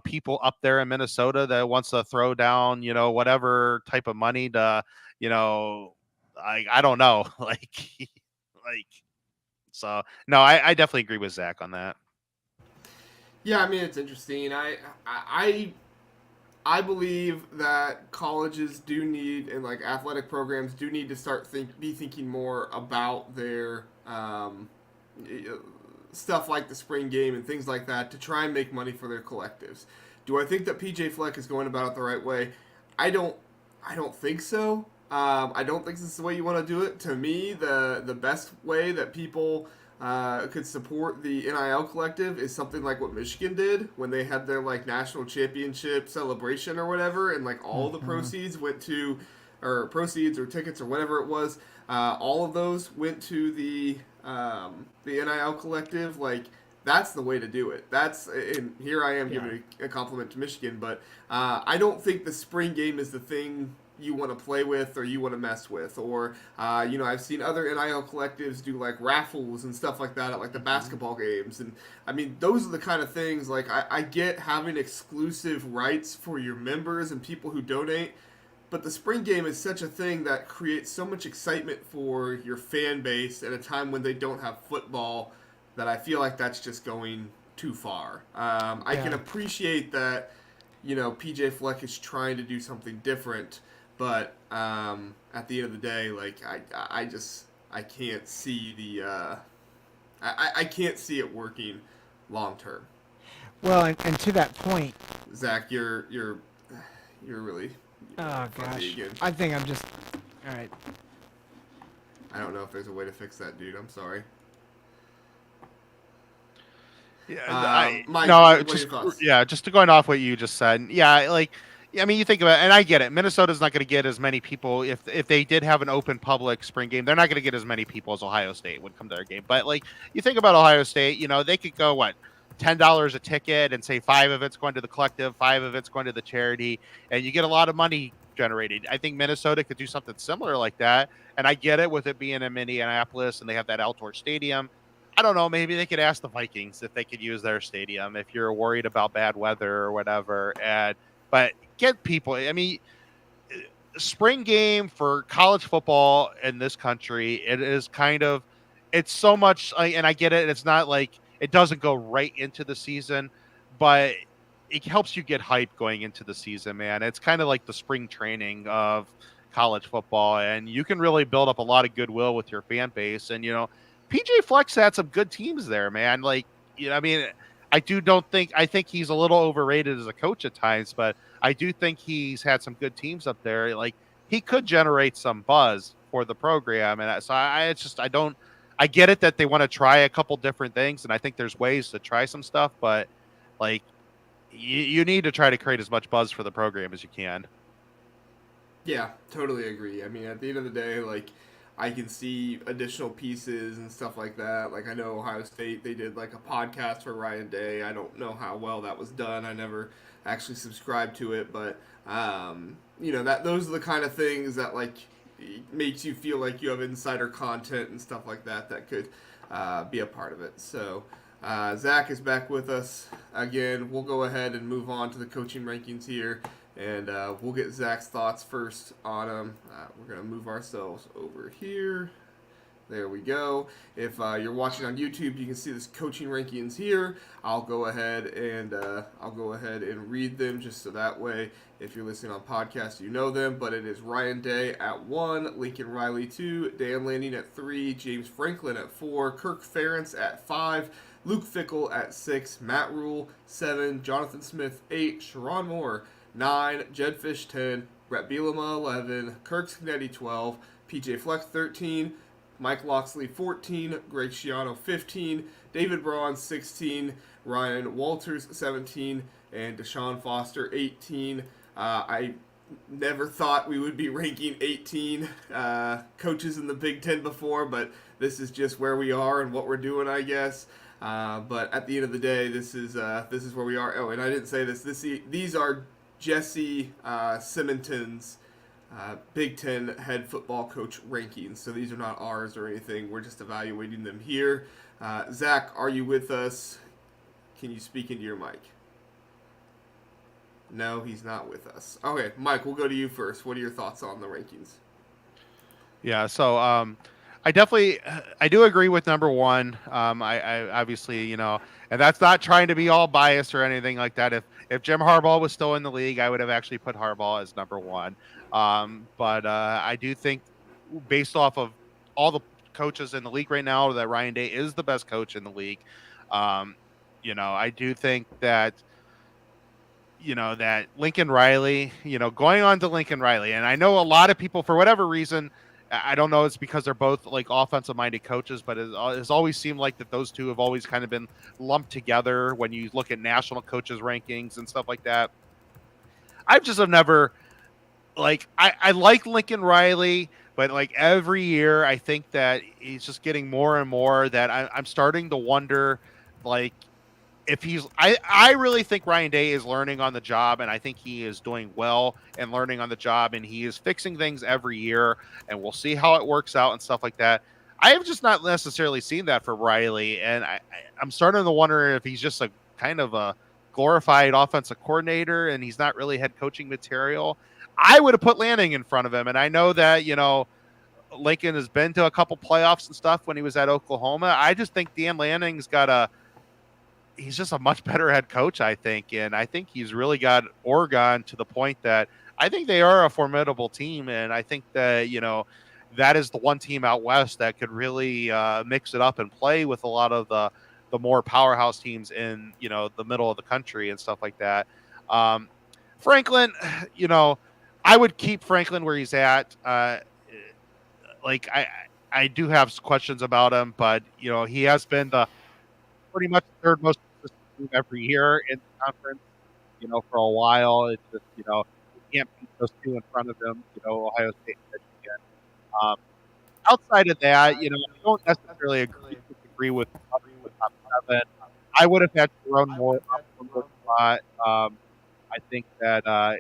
people up there in Minnesota that wants to throw down, whatever type of money to, I don't know. Like, so no, I definitely agree with Zach on that. Yeah, I mean it's interesting. I believe that colleges do need and like athletic programs do need to start be thinking more about their stuff like the spring game and things like that to try and make money for their collectives. Do I think that PJ Fleck is going about it the right way? I don't. I don't think so. I don't think this is the way you want to do it. To me, the best way that people could support the NIL collective is something like what Michigan did when they had their like national championship celebration or whatever, and like all the proceeds went to, or proceeds or tickets or whatever it was, all of those went to the NIL collective. Like that's the way to do it. And here I am giving a compliment to Michigan, but I don't think the spring game is the thing you want to play with or you want to mess with. Or, I've seen other NIL collectives do like raffles and stuff like that at like the basketball games. And I mean, those are the kind of things like I get having exclusive rights for your members and people who donate. But the spring game is such a thing that creates so much excitement for your fan base at a time when they don't have football that I feel like that's just going too far. I can appreciate that, PJ Fleck is trying to do something different, but at the end of the day, like I can't see I can't see it working long term. Well, and to that point, Zach, you're really. Oh gosh, I think I'm just all right. I don't know if there's a way to fix that, dude. I'm sorry. Yeah, Mike, just going off what you just said. Yeah, like, I mean, you think about it, and I get it. Minnesota's not going to get as many people if they did have an open public spring game. They're not going to get as many people as Ohio State would come to their game. But like, you think about Ohio State, they could go $10 a ticket and say 5 of it's going to the collective, 5 of it's going to the charity, and you get a lot of money generated. I think Minnesota could do something similar like that. And I get it with it being in Minneapolis and they have that outdoor stadium. I don't know. Maybe they could ask the Vikings if they could use their stadium if you're worried about bad weather or whatever. But get people. I mean, spring game for college football in this country, it's so much. And I get it. It's not like it doesn't go right into the season, but it helps you get hype going into the season, man. It's kind of like the spring training of college football, and you can really build up a lot of goodwill with your fan base. And PJ Fleck's had some good teams there, man. Like, I mean, I think he's a little overrated as a coach at times, but I do think he's had some good teams up there. Like, he could generate some buzz for the program. And so I get it that they want to try a couple different things. And I think there's ways to try some stuff, but like, you need to try to create as much buzz for the program as you can. Yeah, totally agree. I mean, at the end of the day, like, I can see additional pieces and stuff like that. Like, I know Ohio State, they did like a podcast for Ryan Day. I don't know how well that was done. I never actually subscribed to it, but those are the kind of things that like makes you feel like you have insider content and stuff like that could be a part of it. So Zach is back with us again. We'll go ahead and move on to the coaching rankings here. And we'll get Zach's thoughts first on them. We're going to move ourselves over here. There we go. If you're watching on YouTube, you can see this coaching rankings here. I'll go ahead and read them just so that way, if you're listening on podcast, you know them. But it is Ryan Day at 1, Lincoln Riley 2, Dan Lanning at 3, James Franklin at 4, Kirk Ferentz at 5, Luke Fickell at 6, Matt Rule 7, Jonathan Smith 8, Sharon Moore 9, Jed Fish 10, Brett Bielema 11, Kirk Scanetti 12, PJ Fleck 13, Mike Loxley 14, Greg Schiano 15, David Braun 16, Ryan Walters 17, and Deshaun Foster 18. I never thought we would be ranking 18 coaches in the Big Ten before, but this is just where we are and what we're doing, I guess. But at the end of the day, this is where we are. Oh, and I didn't say this. These are Jesse Simonton's Big Ten head football coach rankings. So these are not ours or anything. We're just evaluating them here. Zach, are you with us? Can you speak into your mic? No, he's not with us. Okay, Mike, we'll go to you first. What are your thoughts on the rankings? Yeah, so I do agree with number one. I obviously, and that's not trying to be all biased or anything like that. If Jim Harbaugh was still in the league, I would have actually put Harbaugh as number one. But I do think, based off of all the coaches in the league right now, that Ryan Day is the best coach in the league. I do think that that Lincoln Riley, going on to Lincoln Riley. And I know a lot of people, for whatever reason, I don't know, it's because they're both like offensive minded coaches, but it's always seemed like that those two have always kind of been lumped together when you look at national coaches rankings and stuff like that. I just have never I like Lincoln Riley, but like every year I think that he's just getting more and more that I'm starting to wonder, like, if I really think Ryan Day is learning on the job, and I think he is doing well and learning on the job, and he is fixing things every year, and we'll see how it works out and stuff like that. I have just not necessarily seen that for Riley, and I'm starting to wonder if he's just a kind of a glorified offensive coordinator and he's not really head coaching material. I would have put Lanning in front of him, and I know that, Lincoln has been to a couple playoffs and stuff when he was at Oklahoma. I just think Dan Lanning's he's just a much better head coach, I think. And I think he's really got Oregon to the point that I think they are a formidable team. And I think that, that is the one team out West that could really mix it up and play with a lot of the more powerhouse teams in, the middle of the country and stuff like that. Franklin, I would keep Franklin where he's at. I do have questions about him, but, he has been pretty much the third most consistent team every year in the conference, for a while. It's just, you can't beat those two in front of him, Ohio State and Michigan. Outside of that, I don't necessarily agree with top seven. I would have had to run more up from the spot. I think that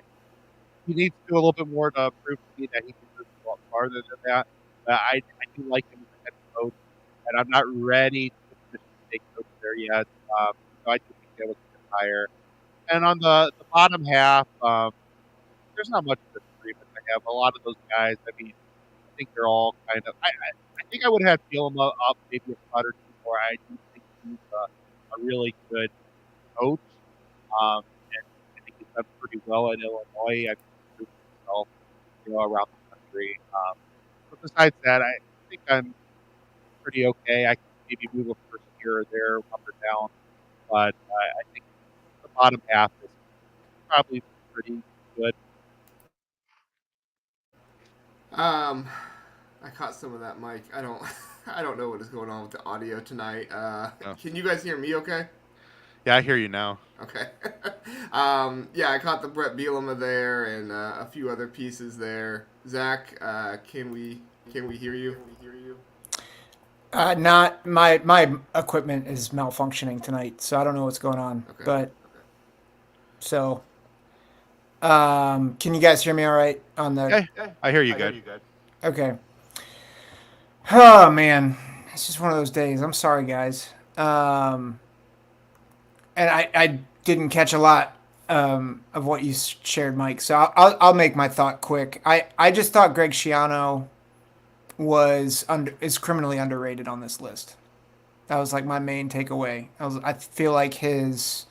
he needs to do a little bit more to prove to me that he can move a lot farther than that. I do like him as a head coach, and I'm not ready to take coach there yet. So I do think that was a bit higher. And on the bottom half, there's not much disagreement. I have a lot of those guys. I mean, I think they're all kind of. I think I would have feel him up maybe a spot or two more. I do think he's a really good coach, and I think he's done pretty well in Illinois. I've proved himself, around the country. But besides that, I think I'm pretty okay. I can maybe move a first here or there, up or down, but I think the bottom half is probably pretty good. I caught some of that, Mike. I don't I don't know what is going on with the audio tonight. Oh. Can you guys hear me okay? Yeah, I hear you now. Okay. Yeah, I caught the Brett Bielema there and a few other pieces there. Zach, can we hear you? Not my equipment is malfunctioning tonight, so I don't know what's going on. Okay. But so, can you guys hear me all right on the? Okay, I hear you good. Okay. Oh man, it's just one of those days. I'm sorry, guys. And I didn't catch a lot of what you shared, Mike. So I'll make my thought quick. I just thought Greg Schiano is criminally underrated on this list. That was like my main takeaway. I feel like his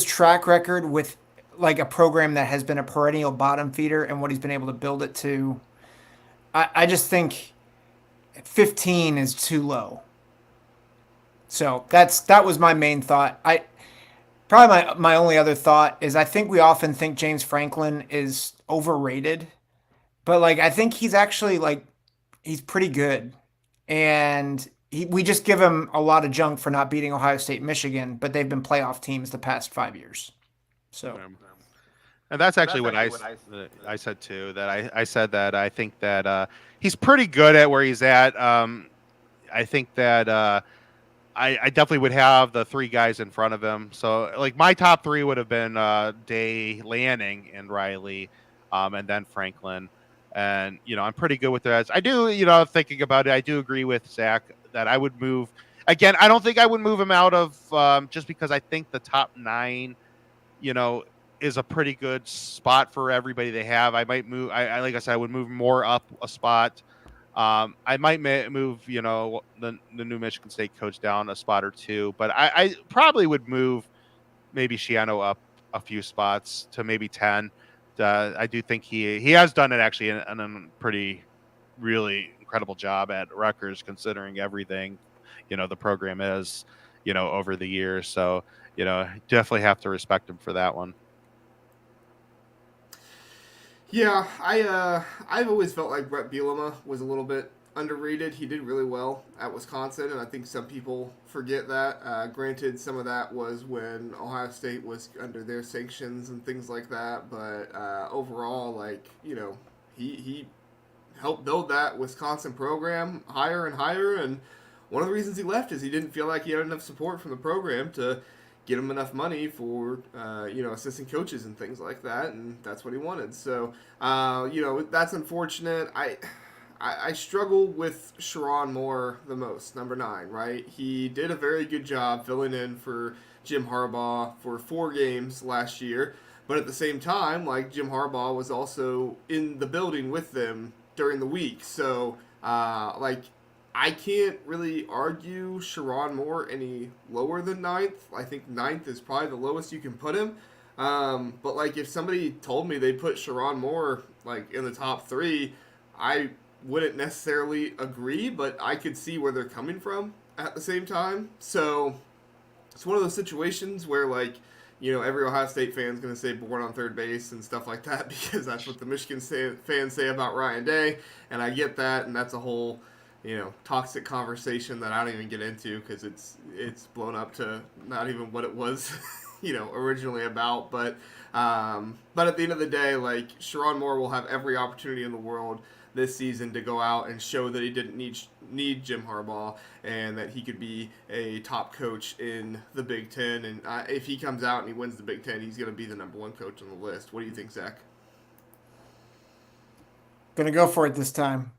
track record with like a program that has been a perennial bottom feeder and what he's been able to build it to. I just think 15 is too low. So that was my main thought. Probably my only other thought is I think we often think James Franklin is overrated, but like I think he's actually like he's pretty good, and we just give him a lot of junk for not beating Ohio State and Michigan, but they've been playoff teams the past 5 years. So, and that's actually what I said too. That I said that I think that he's pretty good at where he's at. I think that I definitely would have the three guys in front of him. So like my top three would have been Day, Lanning, and Riley, and then Franklin. And I'm pretty good with that. I do, thinking about it, I do agree with Zach that I would move. Again, I don't think I would move him out of just because I think the top 9, you know, is a pretty good spot for everybody they have. I might move. I like I said, I would move more up a spot. I might move, the new Michigan State coach down a spot or two, but I probably would move maybe Shiano up a few spots to maybe 10. I do think he has done it actually in a pretty, really incredible job at Rutgers considering everything, the program is, over the years. So, definitely have to respect him for that one. Yeah, I've always felt like Brett Bielema was a little bit underrated. He did really well at Wisconsin, and I think some people forget that. Granted, some of that was when Ohio State was under their sanctions and things like that, but overall, he helped build that Wisconsin program higher and higher, and one of the reasons he left is he didn't feel like he had enough support from the program to get him enough money for assistant coaches and things like that, and that's what he wanted. So that's unfortunate. I struggle with Sharon Moore the most, number 9, right? He did a very good job filling in for Jim Harbaugh for 4 games last year, but at the same time, like, Jim Harbaugh was also in the building with them during the week. So I can't really argue Sharon Moore any lower than 9th. I think 9th is probably the lowest you can put him. But like, if somebody told me they put Sharon Moore like in the top 3, I wouldn't necessarily agree, but I could see where they're coming from at the same time. So it's one of those situations where, like, every Ohio State fan is going to say born on third base and stuff like that because that's what the Michigan fans say about Ryan Day, and I get that, and that's a whole toxic conversation that I don't even get into because it's blown up to not even what it was, originally about. But at the end of the day, like, Sharon Moore will have every opportunity in the world this season to go out and show that he didn't need Jim Harbaugh and that he could be a top coach in the Big Ten. And if he comes out and he wins the Big Ten, he's going to be the number 1 coach on the list. What do you think, Zach? Gonna go for it this time.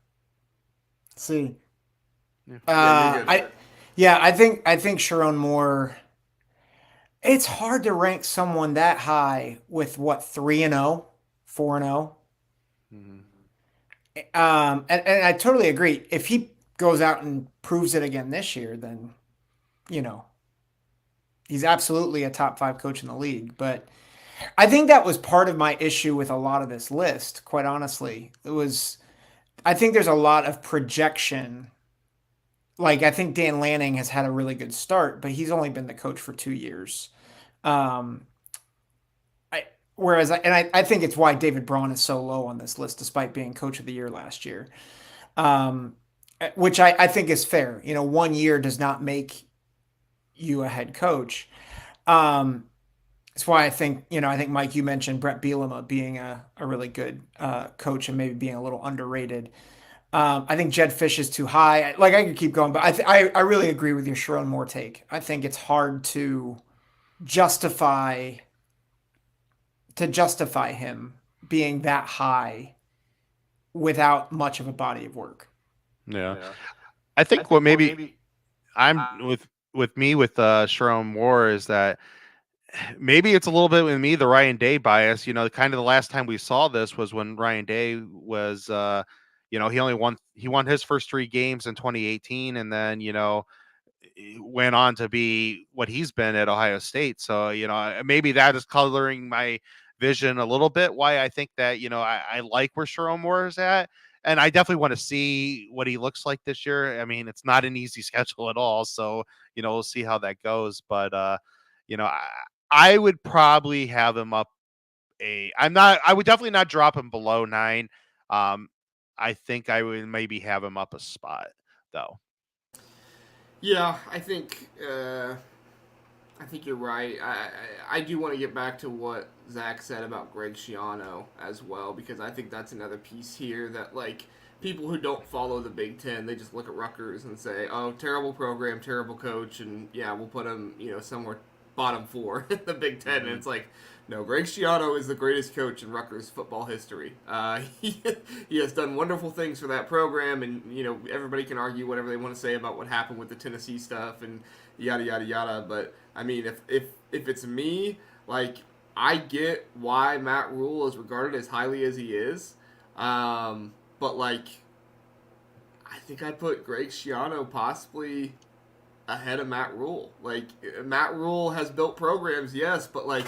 Let's see. I think Sharon Moore. It's hard to rank someone that high with what 3-0, 4-0. Mm-hmm. And I totally agree. If he goes out and proves it again this year, then he's absolutely a top 5 coach in the league. But I think that was part of my issue with a lot of this list. Quite honestly, I think there's a lot of projection. Like, I think Dan Lanning has had a really good start, but he's only been the coach for 2 years. I think it's why David Braun is so low on this list, despite being coach of the year last year, which I think is fair. 1 year does not make you a head coach. That's why I think, Mike, you mentioned Brett Bielema being a really good coach and maybe being a little underrated. I think Jed Fish is too high. Like, I could keep going, but I really agree with your Sharon Moore take. I think it's hard to justify him being that high without much of a body of work. Yeah. I think what maybe I'm with Sharon Moore is that maybe it's a little bit with me, the Ryan Day bias. Kind of the last time we saw this was when Ryan Day was, he won his first 3 games in 2018, and then went on to be what he's been at Ohio State. So maybe that is coloring my vision a little bit. Why I think that I like where Sharon Moore is at. And I definitely want to see what he looks like this year. I mean, it's not an easy schedule at all. So, we'll see how that goes. But, I would probably have him up I would definitely not drop him below 9. I think I would maybe have him up a spot though. Yeah, I think you're right. I do want to get back to what Zach said about Greg Schiano as well, because I think that's another piece here that, like, people who don't follow the Big Ten, they just look at Rutgers and say, oh, terrible program, terrible coach, and yeah, we'll put them, somewhere bottom four in the Big 10 And it's like, no, Greg Schiano is the greatest coach in Rutgers football history. He has done wonderful things for that program, and, everybody can argue whatever they want to say about what happened with the Tennessee stuff and yada, yada, yada, but I mean, if it's me, like, I get why Matt Rule is regarded as highly as he is, but like, I think I put Greg Schiano possibly ahead of Matt Rule. Like, Matt Rule has built programs, yes, but like,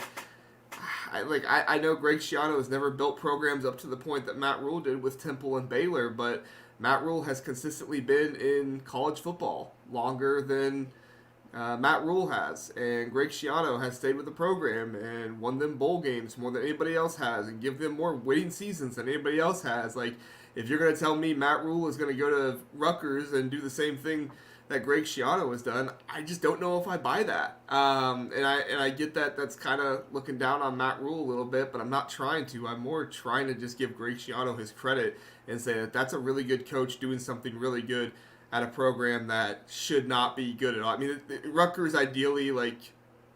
I know Greg Schiano has never built programs up to the point that Matt Rule did with Temple and Baylor, but Matt Rule has consistently been in college football longer than Matt Rule has, and Greg Schiano has stayed with the program and won them bowl games more than anybody else has, and give them more winning seasons than anybody else has. Like, if you're going to tell me Matt Rule is going to go to Rutgers and do the same thing that Greg Schiano has done, I just don't know if I buy that. And I get that that's kind of looking down on Matt Rule a little bit, but I'm not trying to. I'm more trying to just give Greg Schiano his credit and say that that's a really good coach doing something really good at a program that should not be good at all. I mean, Rutgers ideally, like,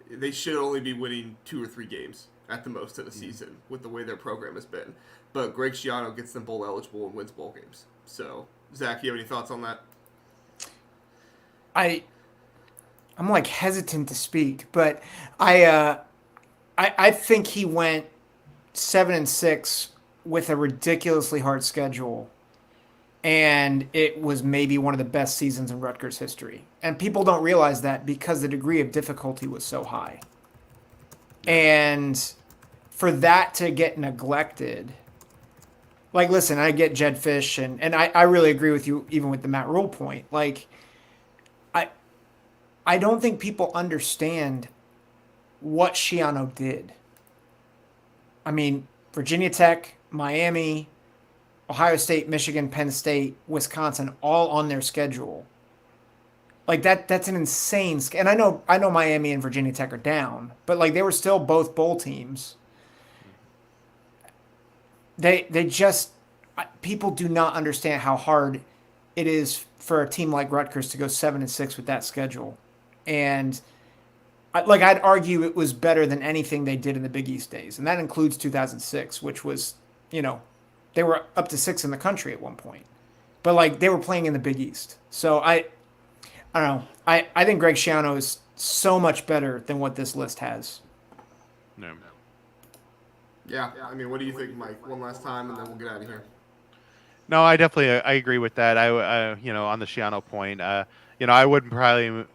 they should only be winning 2 or 3 games at the most of the season with the way their program has been. But Greg Schiano gets them bowl eligible and wins bowl games. So, Zach, you have any thoughts on that? I'm like hesitant to speak, but I think he went 7-6 with a ridiculously hard schedule, and it was maybe one of the best seasons in Rutgers history. And people don't realize that because the degree of difficulty was so high. And for that to get neglected, like, listen, I get Jed Fish, and I really agree with you, even with the Matt Rule point. Like, I don't think people understand what Schiano did. I mean, Virginia Tech, Miami, Ohio State, Michigan, Penn State, Wisconsin, all on their schedule. Like, that's an insane. And I know Miami and Virginia Tech are down, but like, they were still both bowl teams. They just, people do not understand how hard it is for a team like Rutgers to go 7-6 with that schedule. And I'd argue it was better than anything they did in the Big East days. And that includes 2006, which was, they were up to 6 in the country at one point, but like, they were playing in the Big East. So I don't know. I think Greg Schiano is so much better than what this list has. No. Yeah. I mean, what do you think, Mike? One last time, and then we'll get out of here. No, I definitely I agree with that. I on the Schiano point, I wouldn't probably,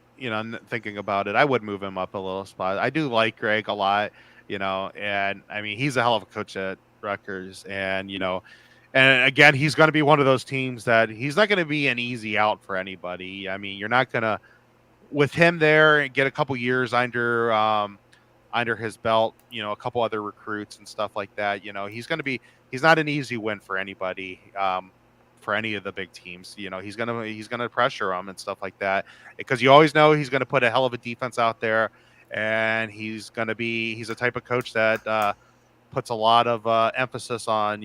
thinking about it, I would move him up a little spot. I do like Greg a lot, and I mean, he's a hell of a coach at Rutgers, and and again, he's going to be one of those teams that he's not going to be an easy out for anybody. I mean, you're not going to, with him there, get a couple years under his belt, a couple other recruits and stuff like that. He's not an easy win for anybody, for any of the big teams. He's gonna pressure them and stuff like that, because you always know he's gonna put a hell of a defense out there, and he's a type of coach that puts a lot of emphasis on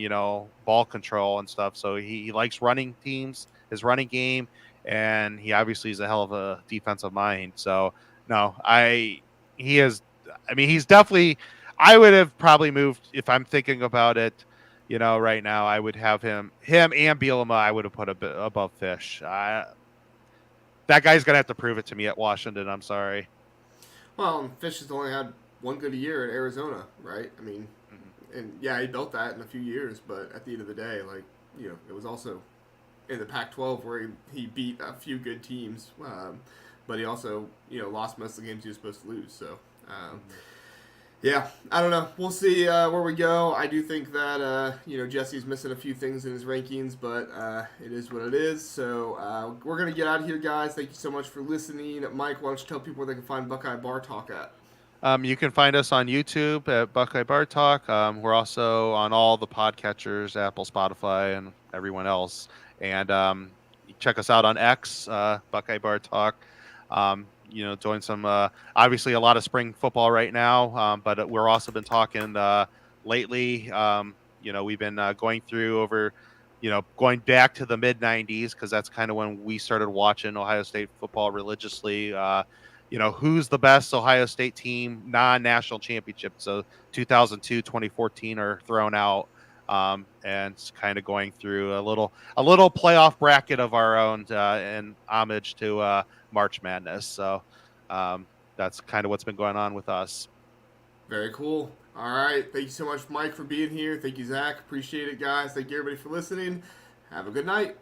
ball control and stuff. So he likes running teams, his running game, and he obviously is a hell of a defensive mind. So no, he's definitely. I would have probably moved, if I'm thinking about it, right now, I would have him and Bielema. I would have put a bit above Fish. That guy's gonna have to prove it to me at Washington. I'm sorry. Well, Fish has only had one good year at Arizona, right? I mean, and yeah, he built that in a few years, but at the end of the day, like, it was also in the Pac-12 where he beat a few good teams, but he also lost most of the games he was supposed to lose. So. Yeah, I don't know. We'll see where we go. I do think that, Jesse's missing a few things in his rankings, but it is what it is. So we're going to get out of here, guys. Thank you so much for listening. Mike, why don't you tell people where they can find Buckeye Bar Talk at? You can find us on YouTube at Buckeye Bar Talk. We're also on all the podcatchers, Apple, Spotify, and everyone else. And check us out on X, Buckeye Bar Talk. Doing some obviously a lot of spring football right now, but we're also been talking lately. We've been going through over, going back to the mid '90s because that's kind of when we started watching Ohio State football religiously. Who's the best Ohio State team non-national championship? So 2002, 2014 are thrown out. And kind of going through a little playoff bracket of our own in homage to March Madness. So that's kind of what's been going on with us. Very cool. All right. Thank you so much, Mike, for being here. Thank you, Zach. Appreciate it, guys. Thank you, everybody, for listening. Have a good night.